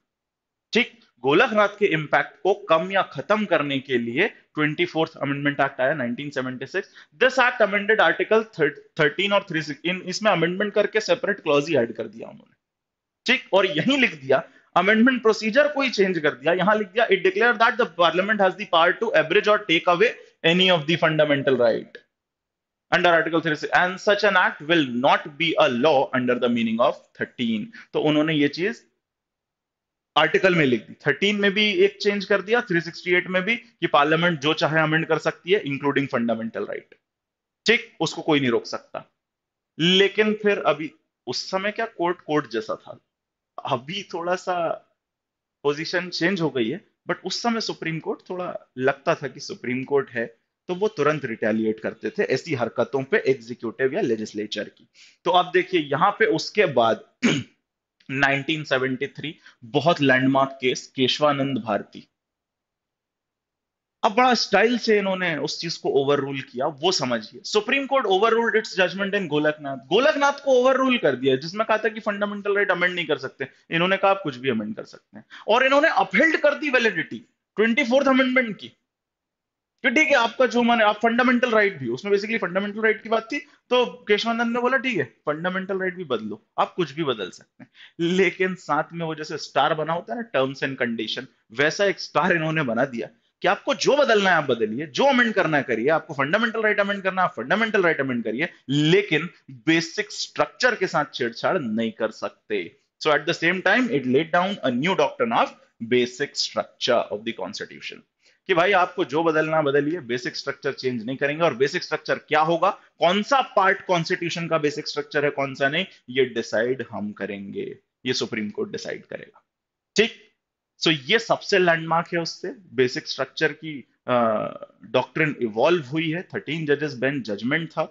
ठीक, गोलकनाथ के इंपैक्ट को कम या खत्म करने के लिए 24th अमेंडमेंट एक्ट आया 1976। दिस एक्ट अमेंडेड आर्टिकल 13 और 316, इसमें अमेंडमेंट करके सेपरेट क्लॉज ही ऐड कर दिया उन्होंने, ठीक। और यहीं लिख दिया, अमेंडमेंट प्रोसीजर को ही चेंज कर दिया, यहां लिख दिया it declare that the parliament has the power to abridge और take away any of the fundamental right under article 36 and such an act will not be a law under the meaning of 13। तो उन्होंने ये चीज article में लिख दी, 13 में भी एक चेंज कर दिया, 368 में भी, कि पार्लियामेंट जो चाहे अमेंड कर सकती है इंक्लूडिंग फंडामेंटल राइट, ठीक, उसको कोई नहीं रोक सकता। लेकिन फिर अभी उस समय क्या कोर्ट कोर्ट जैसा था, अभी थोड़ा सा पोजीशन चेंज हो गई है, बट उस समय सुप्रीम कोर्ट थोड़ा लगता था कि सुप्रीम कोर्ट है, तो वो तुरंत रिटेलिएट करते थे ऐसी हरकतों पे एग्जीक्यूटिव या लेजिस्लेचर की। तो अब देखिए यहां पे उसके बाद 1973 बहुत लैंडमार्क केस केशवानंद भारती। अब बड़ा स्टाइल से इन्होंने उस चीज को ओवर रूल किया, वो समझिए। Supreme court overruled its judgement in Golaknath, Golaknath को ओवर रूल कर दिया, जिसमें कहा था कि फंडामेंटल राइट अमेंड नहीं कर सकते, इन्होंने कहा आप कुछ भी अमेंड कर सकते हैं। और इन्होंने अपहेल्ड कर दी वैलिडिटी 24th अमेंडमेंट की, कि ठीक है आपका जो माने, आप फंडामेंटल राइट भी, उसमें बेसिकली फंडामेंटल राइट की बात थी, तो केशवानंद ने बोला ठीक है फंडामेंटल राइट भी बदलो, आप कुछ भी बदल सकते हैं। लेकिन साथ में वो जैसे स्टार बना होता है ना टर्म्स एंड कंडीशन, वैसा एक स्टार इन्होंने बना दिया कि आपको जो बदलना है आप बदलिए, जो अमेंड करना है करिए, आपको फंडामेंटल राइट अमेंड करना है फंडामेंटल राइट अमेंड करिए, लेकिन बेसिक स्ट्रक्चर के साथ छेड़छाड़ नहीं कर सकते। So at the same time it laid down a new doctrine of basic structure of the constitution. कि भाई आपको जो बदलना बदलिए, बेसिक स्ट्रक्चर चेंज नहीं करेंगे। और बेसिक स्ट्रक्चर क्या होगा, कौन सा पार्ट कॉन्स्टिट्यूशन का बेसिक स्ट्रक्चर है, कौन सा नहीं, ये डिसाइड हम करेंगे, ये सुप्रीम कोर्ट डिसाइड करेगा। ठीक। सो ये सबसे लैंडमार्क है, उससे बेसिक स्ट्रक्चर की डॉक्ट्रिन इवॉल्व हुई है। 13 जजेस बेंच जजमेंट था,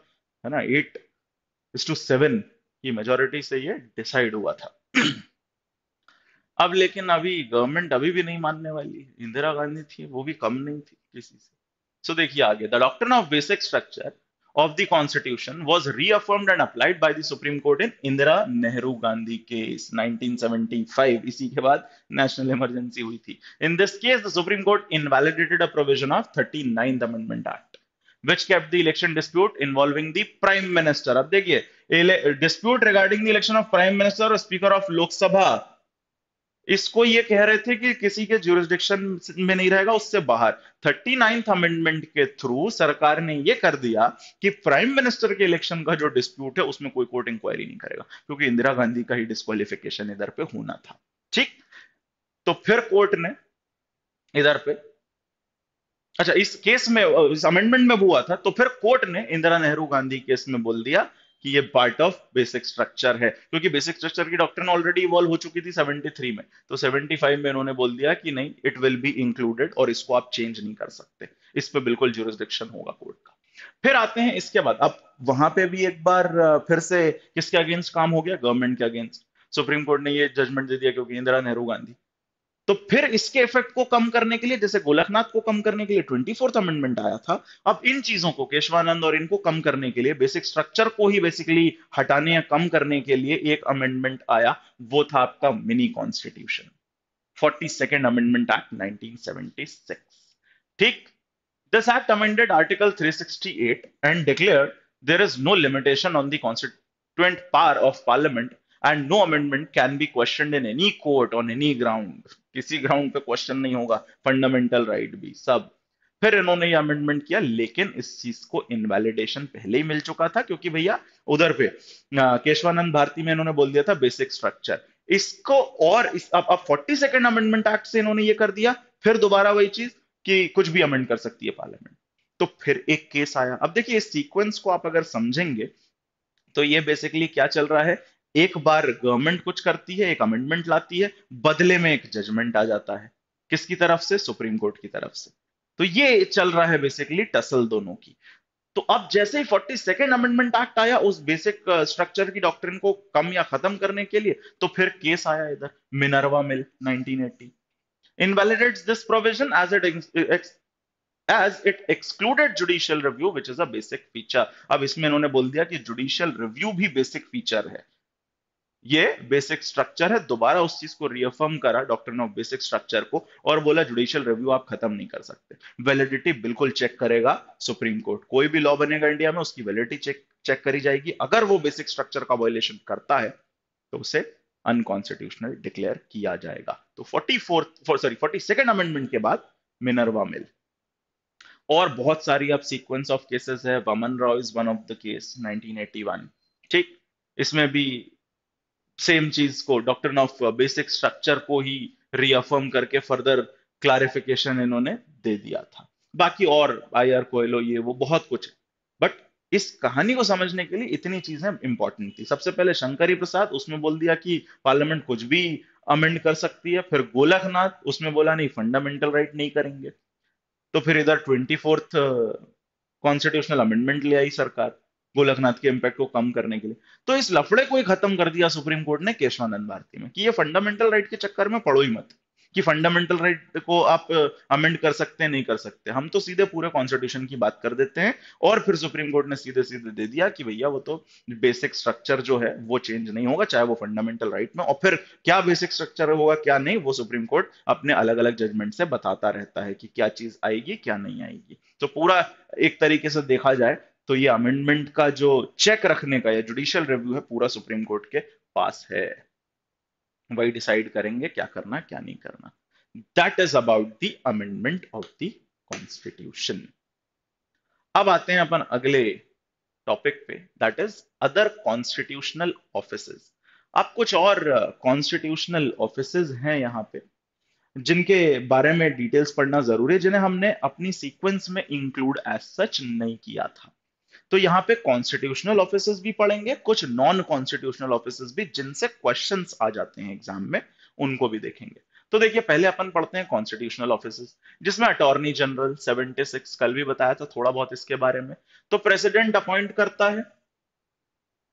है ना, 8-7 की मेजोरिटी से ये डिसाइड हुआ था। अब लेकिन अभी गवर्नमेंट अभी भी नहीं मानने वाली है। इंदिरा गांधी थी, वो भी कम नहीं थी किसी से। सो देखिए आगे, the doctrine of basic structure of the constitution was reaffirmed and applied by the supreme court in Indira Nehru Gandhi case 1975। इसी के बाद नेशनल इमरजेंसी हुई थी। in this case the supreme court invalidated a provision of 39th amendment act which kept the election dispute involving the prime minister। अब देखिए, dispute regarding the election of prime minister और speaker of lok sabha, इसको ये कह रहे थे कि किसी के ज्यूरिसडिक्शन में नहीं रहेगा, उससे बाहर। 39th अमेंडमेंट के थ्रू सरकार ने ये कर दिया कि प्राइम मिनिस्टर के इलेक्शन का जो डिस्प्यूट है उसमें कोई कोर्ट इंक्वायरी नहीं करेगा, क्योंकि इंदिरा गांधी का ही डिस्क्वालिफिकेशन इधर पे होना था। ठीक। तो फिर कोर्ट ने इधर पे, अच्छा इस केस में, इस अमेंडमेंट में हुआ था, तो फिर कोर्ट ने इंदिरा नेहरू गांधी केस में बोल दिया कि ये पार्ट ऑफ बेसिक स्ट्रक्चर है, क्योंकि बेसिक स्ट्रक्चर की डॉक्ट्रिन ऑलरेडी इवॉल्व हो चुकी थी 73 में। तो 75 में इन्होंने बोल दिया कि नहीं, इट विल बी इंक्लूडेड और इसको आप चेंज नहीं कर सकते, इस पे बिल्कुल ज्यूरिसडिक्शन होगा कोर्ट का। फिर आते हैं इसके बाद, अब वहां पे भी एक बार फिर से किसके अगेंस्ट काम हो गया, गवर्नमेंट के अगेंस्ट। सुप्रीम कोर्ट ने ये जजमेंट दे दिया क्योंकि इंदिरा नेहरू गांधी। तो फिर इसके इफेक्ट को कम करने के लिए, जैसे गोलकनाथ को कम करने के लिए 24th अमेंडमेंट आया था, अब इन चीजों को, केशवानंद और इनको कम करने के लिए, बेसिक स्ट्रक्चर को ही बेसिकली हटाने या कम करने के लिए एक अमेंडमेंट आया, वो था आपका mini constitution, 42nd amendment act 1976। ठीक। This act amended article 368 and declared there is no limitation on the constituent power of parliament and no amendment can be questioned in any court on any ground। किसी ground पे question नहीं होगा, fundamental right भी सब। फिर इन्होंने ये amendment किया, लेकिन इस चीज को इनवैलिडेशन पहले ही मिल चुका था, क्योंकि भैया उधर पे केशवानंद भारती में इन्होंने बोल दिया था बेसिक स्ट्रक्चर इसको। और अब 42nd अमेंडमेंट एक्ट से इन्होंने ये कर दिया, फिर दोबारा वही चीज कि कुछ भी अमेंड कर सकती है पार्लियामेंट। तो फिर एक केस आया। अब देखिए इस सीक्वेंस को आप अगर समझेंगे तो ये बेसिकली क्या चल रहा है, एक बार गवर्नमेंट कुछ करती है, एक अमेंडमेंट लाती है, बदले में एक जजमेंट आ जाता है, किसकी तरफ से, सुप्रीम कोर्ट की तरफ से। तो ये चल रहा है बेसिकली टसल दोनों की। तो अब जैसे ही 42nd अमेंडमेंट एक्ट आया उस बेसिक स्ट्रक्चर की डॉक्ट्रिन को कम या खत्म करने के लिए, तो फिर केस आया इधर, Minerva mill 1980 invalidates this provision as it excluded judicial review which is a basic feature। अब इसमें इन्होंने बोल दिया कि जुडिशियल रिव्यू भी बेसिक फीचर है, ये बेसिक स्ट्रक्चर है। दोबारा उस चीज को रिअफर्म करा डॉक्ट्रिन ऑफ बेसिक स्ट्रक्चर को, और बोला जुडिशियल रिव्यू आप खत्म नहीं कर सकते, वैलिडिटी बिल्कुल चेक करेगा सुप्रीम कोर्ट। कोई भी लॉ बनेगा इंडिया में, उसकी वैलिडिटी चेक चेक करी जाएगी, अगर वो बेसिक स्ट्रक्चर का वायलेशन करता है तो उसे अनकॉन्स्टिट्यूशनल डिक्लेयर किया जाएगा। तो 42nd अमेंडमेंट के बाद मिनर्वा मिल, और बहुत सारी अब सीक्वेंस ऑफ केसेस है। Waman Rao is one of the case 1981। ठीक। इसमें भी सेम चीज को, डॉक्ट्रिन ऑफ बेसिक स्ट्रक्चर को ही रीअफर्म करके फर्दर क्लैरिफिकेशन इन्होंने दे दिया था। बाकी और आईआर कोयलो ये वो बहुत कुछ है, बट इस कहानी को समझने के लिए इतनी चीजें इंपॉर्टेंट थी। सबसे पहले शंकरी प्रसाद, उसमें बोल दिया कि पार्लियामेंट कुछ भी अमेंड कर सकती है। फिर गोलकनाथ, उसमें बोला नहीं, फंडामेंटल राइट नहीं करेंगे। तो फिर इधर 24th कॉन्स्टिट्यूशनल अमेंडमेंट ले आई सरकार, गोलकनाथ के इम्पैक्ट को कम करने के लिए। तो इस लफड़े को ही खत्म कर दिया सुप्रीम कोर्ट ने केशवानंद भारती में, कि ये फंडामेंटल राइट के चक्कर में पड़ो ही मत, कि फंडामेंटल राइट को आप अमेंड कर सकते हैं नहीं कर सकते, हम तो सीधे पूरे कॉन्स्टिट्यूशन की बात कर देते हैं। और फिर सुप्रीम कोर्ट ने सीधे सीधे दे दिया कि भैया वो तो बेसिक स्ट्रक्चर जो है वो चेंज नहीं होगा, चाहे वो फंडामेंटल राइट में। और फिर क्या बेसिक स्ट्रक्चर होगा क्या नहीं, वो सुप्रीम कोर्ट अपने अलग अलग जजमेंट से बताता रहता है कि क्या चीज आएगी क्या नहीं आएगी। तो पूरा एक तरीके से देखा जाए तो ये अमेंडमेंट का जो चेक रखने का या जुडिशियल रिव्यू है, पूरा सुप्रीम कोर्ट के पास है। वही डिसाइड करेंगे क्या करना क्या नहीं करना। That is about the amendment of the constitution. अब आते हैं अपन अगले टॉपिक पे, that is other constitutional offices. अब कुछ और कॉन्स्टिट्यूशनल ऑफिसेज हैं यहाँ पे, जिनके बारे में डिटेल्स पढ़ना जरूरी है, जिन्हें हमने अपनी सीक्वेंस में इंक्लूड एज सच नहीं किया था। तो यहाँ पे कॉन्स्टिट्यूशनल ऑफिसर्स भी पढ़ेंगे, कुछ नॉन कॉन्स्टिट्यूशनल ऑफिसर्स भी जिनसे क्वेश्चंस आ जाते हैं एग्जाम में, उनको भी देखेंगे। तो देखिए पहले अपन पढ़ते हैं कॉन्स्टिट्यूशनल ऑफिसर्स, जिसमें अटॉर्नी जनरल 76, कल भी बताया था थोड़ा बहुत इसके बारे में। तो प्रेसिडेंट अपॉइंट करता है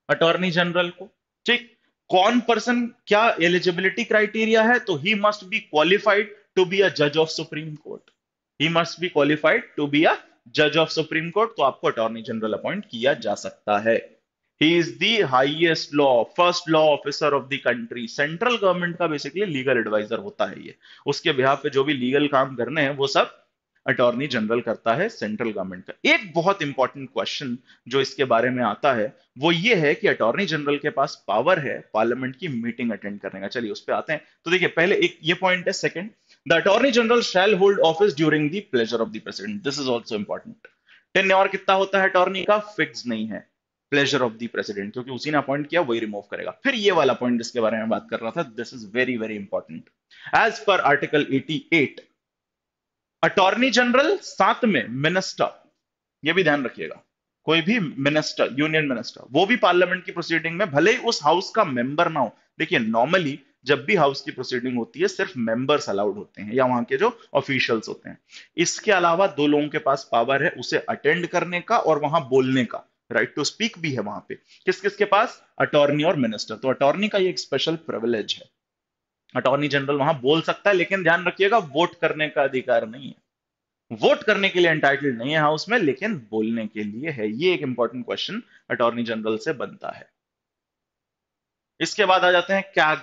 अटॉर्नी जनरल को, ठीक। कौन पर्सन, क्या एलिजिबिलिटी क्राइटेरिया है, तो he must be qualified to be a जज of supreme court. He must be qualified to be a जज ऑफ सुप्रीम कोर्ट, तो आपको अटॉर्नी जनरल अपॉइंट किया जा सकता है। He is the highest law, first law officer of the country, central government का basically legal adviser होता है ये। उसके बिहाफ पे जो भी लीगल काम करने हैं वो सब अटॉर्नी जनरल करता है सेंट्रल गवर्नमेंट का। एक बहुत इंपॉर्टेंट क्वेश्चन जो इसके बारे में आता है वो ये है कि अटॉर्नी जनरल के पास पावर है पार्लियामेंट की मीटिंग अटेंड करने का। चलिए उस पर आते हैं। तो देखिए पहले एक ये पॉइंट है, second, the attorney general shall hold office during the pleasure of the president, this is also important. Tenure कितना होता है अटॉर्नी का, फिक्स नहीं है, प्लेजर ऑफ द प्रेसिडेंट, क्योंकि उसी ने अपॉइंट किया वही रिमूव करेगा। फिर ये वाला पॉइंट जिसके बारे में बात कर रहा था, this is very very important. As per article 88, attorney general साथ में मिनिस्टर, ये भी ध्यान रखिएगा, कोई भी मिनिस्टर, यूनियन मिनिस्टर, वो भी पार्लियामेंट की प्रोसीडिंग में भले ही उस हाउस का मेंबर ना हो। देखिए नॉर्मली जब भी हाउस की प्रोसीडिंग होती है सिर्फ मेंबर्स अलाउड होते हैं या वहां के जो ऑफिशियल्स होते हैं। इसके अलावा दो लोगों के पास पावर है उसे अटेंड करने का और वहां बोलने का, राइट टू स्पीक भी है वहां पे। किस किस के पास, अटॉर्नी और मिनिस्टर। तो अटॉर्नी का ये एक स्पेशल प्रिविलेज है, अटॉर्नी जनरल वहां बोल सकता है, लेकिन ध्यान रखिएगा वोट करने का अधिकार नहीं है। वोट करने के लिए एंटाइटल्ड नहीं है हाउस में, लेकिन बोलने के लिए है। ये एक इंपॉर्टेंट क्वेश्चन अटॉर्नी जनरल से बनता है। इसके बाद आ जाते हैं क्या,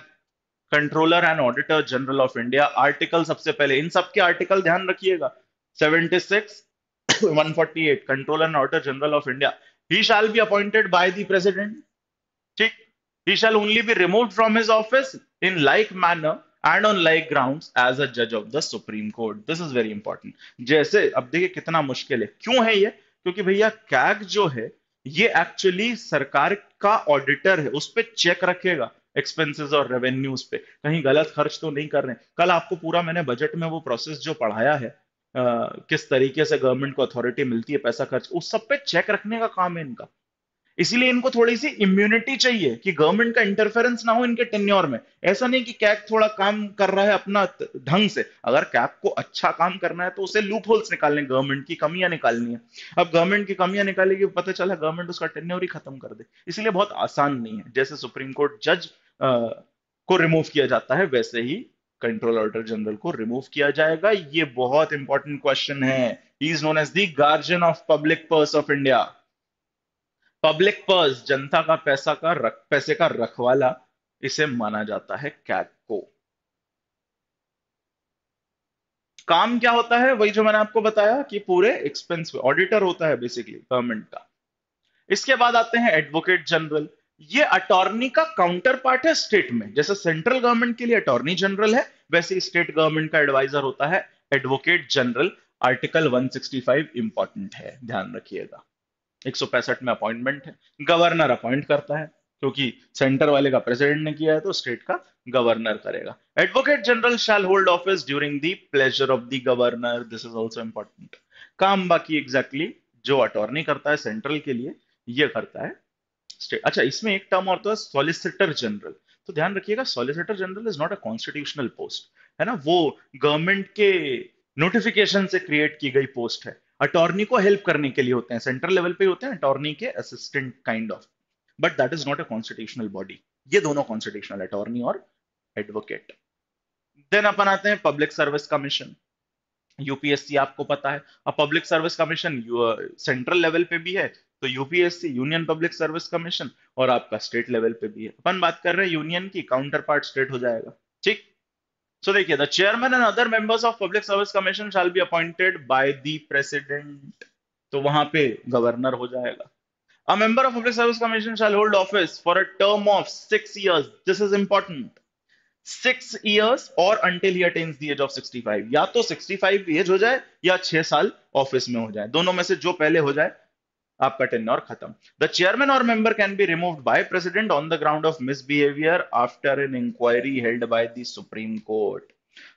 controller and auditor general of India. Article सबसे पहले, इन सब के आर्टिकल ध्यान रखिएगा, 76, 148, controller and auditor general of India, he shall be appointed by the president, ठीक। He shall only be removed from his office in like manner and on like grounds as a judge of the Supreme Court. This is very important. जैसे अब देखिए कितना मुश्किल है, क्यों है ये, क्योंकि भैया कैग जो है ये एक्चुअली सरकार का ऑडिटर है, उस पर चेक रखेगा एक्सपेंसेस और रेवेन्यूज पे, कहीं गलत खर्च तो नहीं कर रहे हैं। कल आपको पूरा मैंने बजट में वो प्रोसेस जो पढ़ाया है, किस तरीके से गवर्नमेंट को अथॉरिटी मिलती है पैसा खर्च, उस सब पे चेक रखने का काम है इनका। इसीलिए इनको थोड़ी सी इम्यूनिटी चाहिए कि गवर्नमेंट का इंटरफेरेंस ना हो इनके टेन्योर में। ऐसा नहीं कि कैग थोड़ा काम कर रहा है अपना ढंग से, अगर कैग को अच्छा काम करना है तो उसे लूप होल्स निकालने, गवर्नमेंट की कमियां निकालनी है। अब गवर्नमेंट की कमियां निकालेगी, पता चला गवर्नमेंट उसका टेन्योर ही खत्म कर दे। इसलिए बहुत आसान नहीं है, जैसे सुप्रीम कोर्ट जज को रिमूव किया जाता है वैसे ही कंट्रोल ऑडिटर जनरल को रिमूव किया जाएगा। ये बहुत इंपॉर्टेंट क्वेश्चन है। He is known as the guardian of public purse of India. Public purse, जनता का पैसा का पैसे का रखवाला, इसे माना जाता है कैग को। काम क्या होता है, वही जो मैंने आपको बताया कि पूरे एक्सपेंस पे ऑडिटर होता है बेसिकली गवर्नमेंट का। इसके बाद आते हैं एडवोकेट जनरल। ये अटॉर्नी का काउंटर पार्ट है स्टेट में, जैसे सेंट्रल गवर्नमेंट के लिए अटॉर्नी जनरल है, वैसे ही स्टेट गवर्नमेंट का एडवाइजर होता है एडवोकेट जनरल। आर्टिकल 165 इंपॉर्टेंट है, ध्यान रखिएगा। 165 में अपॉइंटमेंट है, गवर्नर अपॉइंट करता है, क्योंकि सेंटर वाले का प्रेसिडेंट ने किया है तो स्टेट का गवर्नर करेगा। Advocate general shall hold office during the pleasure of the governor, this is also important. काम बाकी एग्जैक्टली exactly जो अटॉर्नी करता है सेंट्रल के लिए, ये करता है स्टेट। अच्छा, इसमें एक टर्म और तो है सॉलिसिटर जनरल। तो ध्यान रखिएगा solicitor general is not a constitutional post, है ना, वो गवर्नमेंट के नोटिफिकेशन से क्रिएट की गई पोस्ट है। अटॉर्नी को हेल्प करने के लिए होते हैं, सेंट्रल लेवल पे होते हैं अटॉर्नी के assistant kind of, but that is not a constitutional body. ये दोनों कॉन्स्टिट्यूशनल, अटॉर्नी और एडवोकेट। देन अपन आते हैं पब्लिक सर्विस कमीशन, यूपीएससी आपको पता है। अब public service commission central level पे भी है, तो UPSC union public service commission, और आपका स्टेट लेवल पे भी है। अपन बात कर रहे हैं यूनियन की, काउंटर पार्ट स्टेट हो जाएगा, ठीक। सो देखिए, the chairman and other members of public service commission shall be appointed by the president, तो वहां पे गवर्नर हो जाएगा। A member of public service commission shall hold office for a term of 6 years. This is important. 6 years और until he attains the age of 65, या तो 65 as हो जाए या 6 साल ऑफिस में हो जाए, दोनों में से जो पहले हो जाए आपका टेन्योर खत्म। द चेयरमैन और member can be removed by president on the ground of misbehaviour after an inquiry held by the Supreme Court.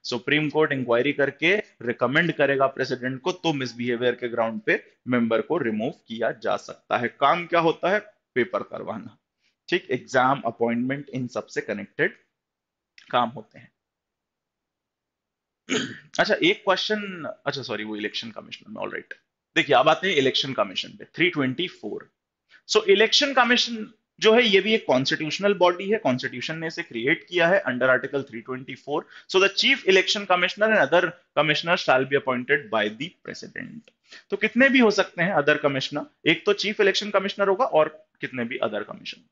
Supreme Court inquiry करके रिकमेंड करेगा प्रेसिडेंट को, तो मिसबिहेवियर के ग्राउंड पे मेंबर को रिमूव किया जा सकता है। काम क्या होता है? पेपर करवाना। ठीक, एग्जाम, अपॉइंटमेंट, इन सब से कनेक्टेड काम होते हैं। अच्छा, एक क्वेश्चन, अच्छा सॉरी, वो इलेक्शन कमिश्नर में, ऑलराइट। देखिए, अब आते हैं इलेक्शन कमीशन पे, 324। सो इलेक्शन कमीशन जो है, ये भी एक कॉन्स्टिट्यूशनल बॉडी है, कॉन्स्टिट्यूशन ने इसे क्रिएट किया है under article 324। So the chief election commissioner and other commissioner shall be appointed by the president. तो कितने भी हो सकते हैं अदर कमिश्नर, एक तो चीफ इलेक्शन कमिश्नर होगा और कितने भी other commissioner.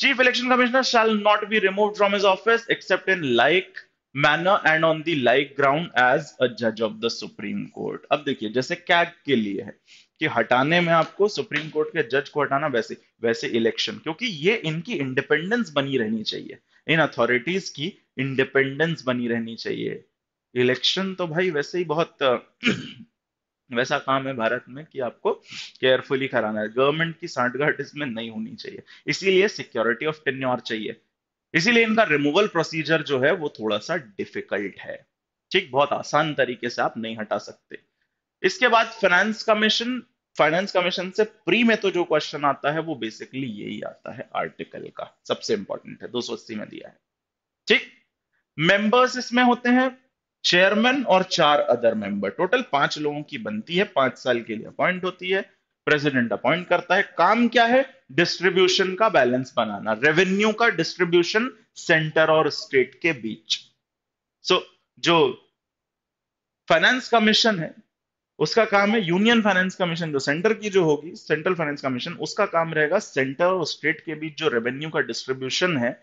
Chief Election Commissioner shall not be removed from his office except in like manner and on the like ground as a judge of the Supreme Court। अब देखिए, जैसे CAG के लिए है कि हटाने में आपको सुप्रीम कोर्ट के जज को हटाना, वैसे वैसे इलेक्शन, क्योंकि ये इनकी इंडिपेंडेंस बनी रहनी चाहिए, इन अथॉरिटीज की इंडिपेंडेंस बनी रहनी चाहिए। इलेक्शन तो भाई वैसे ही बहुत वैसा काम है भारत में कि आपको केयरफुली कराना है, गवर्नमेंट की सांठगांठ इसमें नहीं होनी चाहिए, इसीलिए सिक्योरिटी ऑफ टेन्योर चाहिए। इसीलिए इनका रिमूवल प्रोसीजर जो है वो थोड़ा सा डिफिकल्ट है। ठीक, बहुत आसान तरीके से आप नहीं हटा सकते। इसके बाद फाइनेंस कमीशन। फाइनेंस कमीशन से प्री में तो जो क्वेश्चन आता है वो बेसिकली यही आता है, आर्टिकल का सबसे इंपॉर्टेंट है, 280 में दिया है। ठीक, मेंबर्स इसमें होते हैं चेयरमैन और 4 अदर मेंबर, टोटल 5 लोगों की बनती है, 5 साल के लिए अपॉइंट होती है, प्रेसिडेंट अपॉइंट करता है। काम क्या है? डिस्ट्रीब्यूशन का बैलेंस बनाना, रेवेन्यू का डिस्ट्रीब्यूशन सेंटर और स्टेट के बीच। सो जो फाइनेंस कमीशन है उसका काम है, यूनियन फाइनेंस कमीशन जो सेंटर की जो होगी, सेंट्रल फाइनेंस कमीशन, उसका काम रहेगा सेंटर और स्टेट के बीच जो रेवेन्यू का डिस्ट्रीब्यूशन है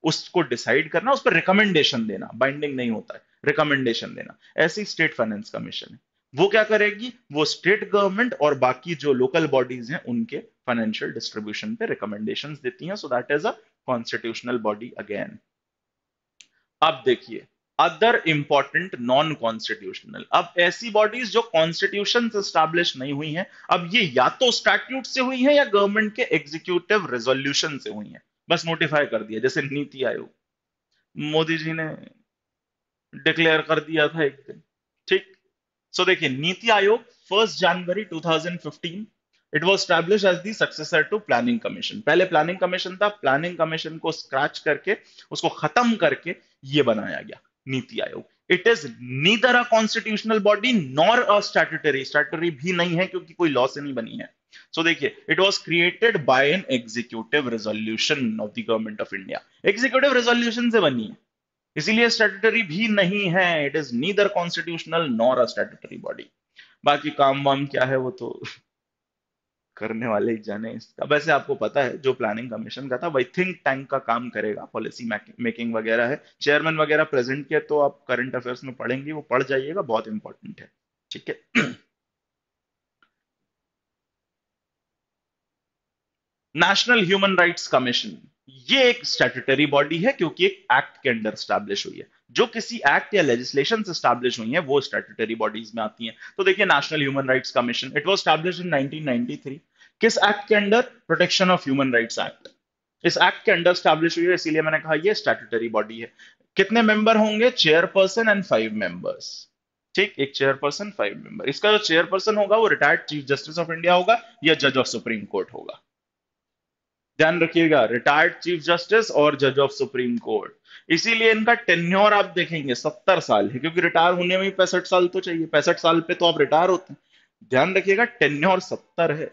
उसको डिसाइड करना, उस पर रिकमेंडेशन देना, बाइंडिंग नहीं होता है, रिकमेंडेशन देना। ऐसी स्टेट फाइनेंस कमीशन है, वो क्या करेगी? वो स्टेट गवर्नमेंट और बाकी जो लोकल बॉडीज हैं उनके फाइनेंशियल डिस्ट्रीब्यूशन पे रिकमेंडेशंस देती हैं। सो that is a constitutional body again. अब देखिए, अदर इंपॉर्टेंट नॉन कॉन्स्टिट्यूशनल, अब ऐसी बॉडीज जो कॉन्स्टिट्यूशन से स्टैब्लिश नहीं हुई हैं, अब ये या तो स्टैट्यूट से हुई हैं या गवर्नमेंट के एग्जीक्यूटिव रेजोल्यूशन से हुई हैं, बस नोटिफाई कर दिया, जैसे नीति आयोग मोदी जी ने डिक्लेयर कर दिया था एक दिन। ठीक, सो देखिए, नीति आयोग 1 जनवरी 2015 it was establish as the successor to planning commission. पहले प्लानिंग कमीशन था, प्लानिंग कमीशन को स्क्रैच करके, उसको खत्म करके ये बनाया गया NITI Aayog. It is neither a constitutional body nor a statutory, statutory भी नहीं है क्योंकि कोई लॉ से नहीं बनी है। सो देखिए, it was created by an executive resolution of the government of India, executive resolution से बनी है, इसीलिए स्टैट्यूटरी भी नहीं है। It is neither constitutional nor a statutory body. बाकी काम वाम क्या है वो तो करने वाले ही जाने इसका। वैसे आपको पता है जो प्लानिंग कमीशन का था वही थिंक टैंक का काम करेगा, पॉलिसी मेकिंग वगैरह है, चेयरमैन वगैरह प्रेजेंट किया तो आप करंट अफेयर्स में पढ़ेंगे, वो पढ़ जाइएगा, बहुत इंपॉर्टेंट है। ठीक है। नेशनल ह्यूमन राइट्स कमीशन, ये एक स्टैट्यूटरी बॉडी है क्योंकि एक एक्ट के अंडर स्टैब्लिश हुई है। जो किसी एक्ट या लेजिस्लेशन से स्टैब्लिश हुई है वो स्टैट्यूटरी बॉडीज में आती हैं। तो देखिए, national human rights commission, it was established इन 1993। किस एक्ट के under? Protection of human rights act. इस एक्ट के अंडर स्टैब्लिश हुई है, इसीलिए मैंने कहा ये स्टैट्यूटरी बॉडी है। कितने मेंबर होंगे? Chairperson and 5 members. ठीक, एक चेयरपर्सन, 5 मेंबर। इसका जो चेयरपर्सन होगा वो retired chief justice of India होगा या जज ऑफ सुप्रीम कोर्ट होगा। ध्यान रखिएगा, रिटायर्ड चीफ जस्टिस और जज ऑफ सुप्रीम कोर्ट। इसीलिए इनका टेन्योर आप देखेंगे 70 साल है, क्योंकि रिटायर होने में ही 65 साल तो चाहिए, 65 साल पे तो आप रिटायर होते हैं। ध्यान रखिएगा, टेन्योर 70 है,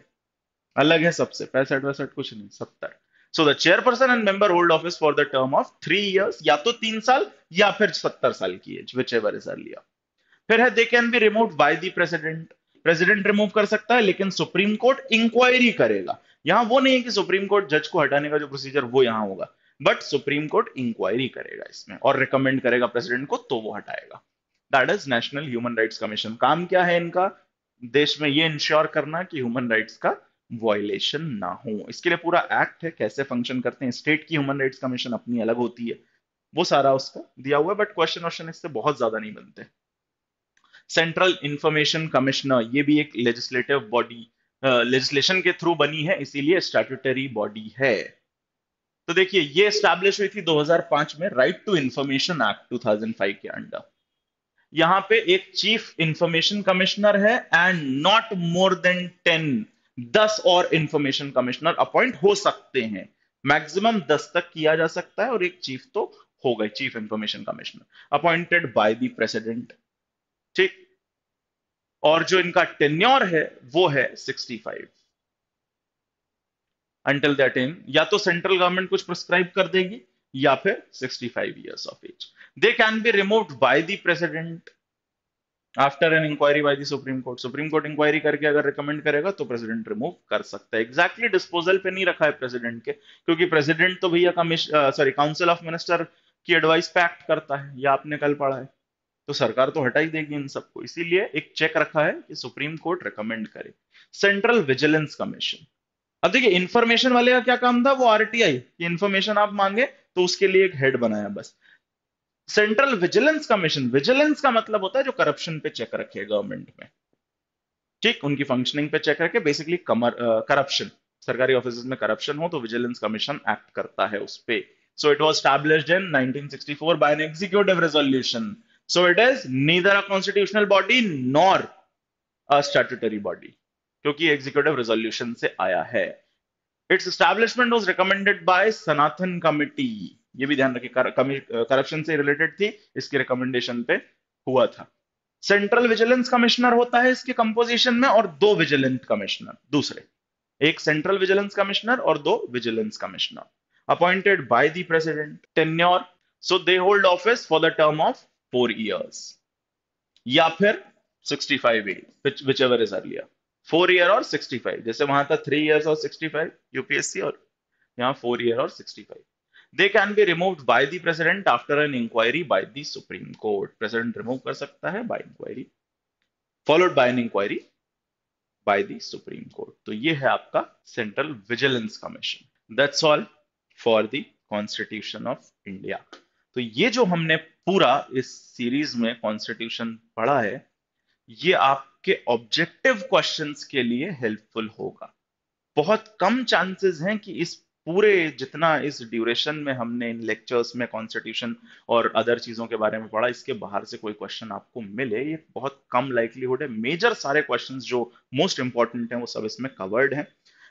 अलग है सबसे, 65 वैसठ कुछ नहीं, 70। So the chairperson and member hold office for the term of 3 years, या तो 3 साल या फिर 70 साल की age, whichever is earlier. फिर है, they can be removed by the president. President remove कर सकता है, लेकिन सुप्रीम कोर्ट इंक्वायरी करेगा। यहां वो नहीं है कि सुप्रीम कोर्ट जज को हटाने का जो प्रोसीजर वो यहां होगा, बट सुप्रीम कोर्ट इंक्वायरी करेगा इसमें और रिकमेंड करेगा प्रेसिडेंट को, तो वो हटाएगा। That is national human rights commission. काम क्या है इनका? देश में ये इंश्योर करना कि ह्यूमन राइट्स का वायलेशन ना हो। इसके लिए पूरा एक्ट है, कैसे फंक्शन करते हैं। स्टेट की ह्यूमन राइट्स कमीशन अपनी अलग होती है, वो सारा उसका दिया हुआ है, बट क्वेश्चन क्वेश्चन इससे बहुत ज्यादा नहीं बनते। सेंट्रल इंफॉर्मेशन कमिश्नर, ये भी एक लेजिस्लेटिव बॉडी, लेजिस्लेशन के थ्रू बनी है, इसीलिए स्टैट्यूटरी बॉडी है। तो देखिए ये स्टैब्लिश हुई थी 2005 में, राइट टू इंफॉर्मेशन एक्ट 2005 के अंडर। यहां पे एक चीफ इंफॉर्मेशन कमिश्नर है एंड नॉट मोर देन 10 और इंफॉर्मेशन कमिश्नर अपॉइंट हो सकते हैं। मैक्सिमम 10 तक किया जा सकता है, और एक चीफ तो हो गए, chief information commissioner appointed by the president. ठीक। और जो इनका टेन्योर है वो है 65। अंटिल दैट इन या तो सेंट्रल गवर्नमेंट कुछ प्रिस्क्राइब कर देगी, या फिर 65 years of age. They can be removed by the president after an inquiry by the Supreme Court. Supreme Court inquiry करके अगर रिकमेंड करेगा तो प्रेसिडेंट रिमूव कर सकता है। एग्जैक्टली डिस्पोजल पे नहीं रखा है प्रेसिडेंट के, क्योंकि प्रेसिडेंट तो भैया काउंसिल ऑफ मिनिस्टर की एडवाइस पे एक्ट करता है, या आपने कल पढ़ा है। तो सरकार तो हटा ही देगी इन सबको, इसीलिए एक चेक रखा है कि सुप्रीम कोर्ट रिकमेंड करे। Central Vigilance commission. अब देखिए इंफॉर्मेशन वाले का क्या काम था, वो आरटीआई की इंफॉर्मेशन आप मांगे तो उसके लिए एक हेड बनाया बस। सेंट्रल विजिलेंस कमीशन, विजिलेंस का मतलब होता है जो करप्शन पे चेक रखे गवर्नमेंट में। ठीक, उनकी फंक्शनिंग पे चेक रखे, बेसिकली करप्शन, सरकारी ऑफिस में करप्शन हो तो विजिलेंस कमीशन एक्ट करता है उस पे। So it was established in 1964 by an executive resolution. So it is neither a constitutional body nor a statutory body, क्योंकि एग्जीक्यूटिव रेजोल्यूशन से आया है। It's establishment was recommended by Sanatan committee. ये भी ध्यान रखिए, करप्शन से रिलेटेड थी, इसके रिकमेंडेशन पे हुआ था। सेंट्रल विजिलेंस कमिश्नर होता है इसके कंपोजिशन में, और दो विजिलेंट कमिश्नर दूसरे, एक सेंट्रल विजिलेंस कमिश्नर और दो vigilance commissioner appointed by the president. Tenure, so they hold office for the term of 4 years, या फिर 65 year, which ever is earlier. 4 year और 65, जैसे वहां था 3 इयर्स और 65 यूपीएससी, और यहाँ 4 ईयर और 65। They can be removed by the president after an inquiry by the Supreme Court. President remove कर सकता है by inquiry, followed by an inquiry by the Supreme Court. तो ये है आपका Central Vigilance Commission. That's all for the constitution of India. तो ये जो हमने पूरा इस सीरीज में कॉन्स्टिट्यूशन पढ़ा है, ये आपके ऑब्जेक्टिव क्वेश्चंस के लिए हेल्पफुल होगा। बहुत कम चांसेस हैं कि इस पूरे जितना इस ड्यूरेशन में हमने इन लेक्चर्स में कॉन्स्टिट्यूशन और अदर चीजों के बारे में पढ़ा, इसके बाहर से कोई क्वेश्चन आपको मिले, ये बहुत कम लाइक्लीहुड है। मेजर सारे क्वेश्चंस जो मोस्ट इंपॉर्टेंट हैं वो सब इसमें कवर्ड हैं।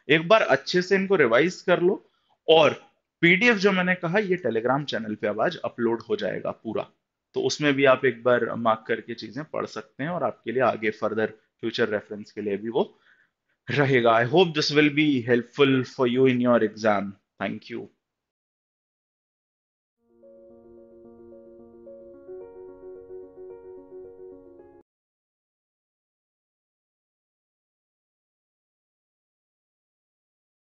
एक बार अच्छे से इनको रिवाइज कर लो, और पीडीएफ जो मैंने कहा ये टेलीग्राम चैनल पे अब आज अपलोड हो जाएगा पूरा, तो उसमें भी आप एक बार मार्क करके चीजें पढ़ सकते हैं, और आपके लिए आगे फर्दर फ्यूचर रेफरेंस के लिए भी वो रहेगा। I hope this will be helpful for you in your exam. Thank you.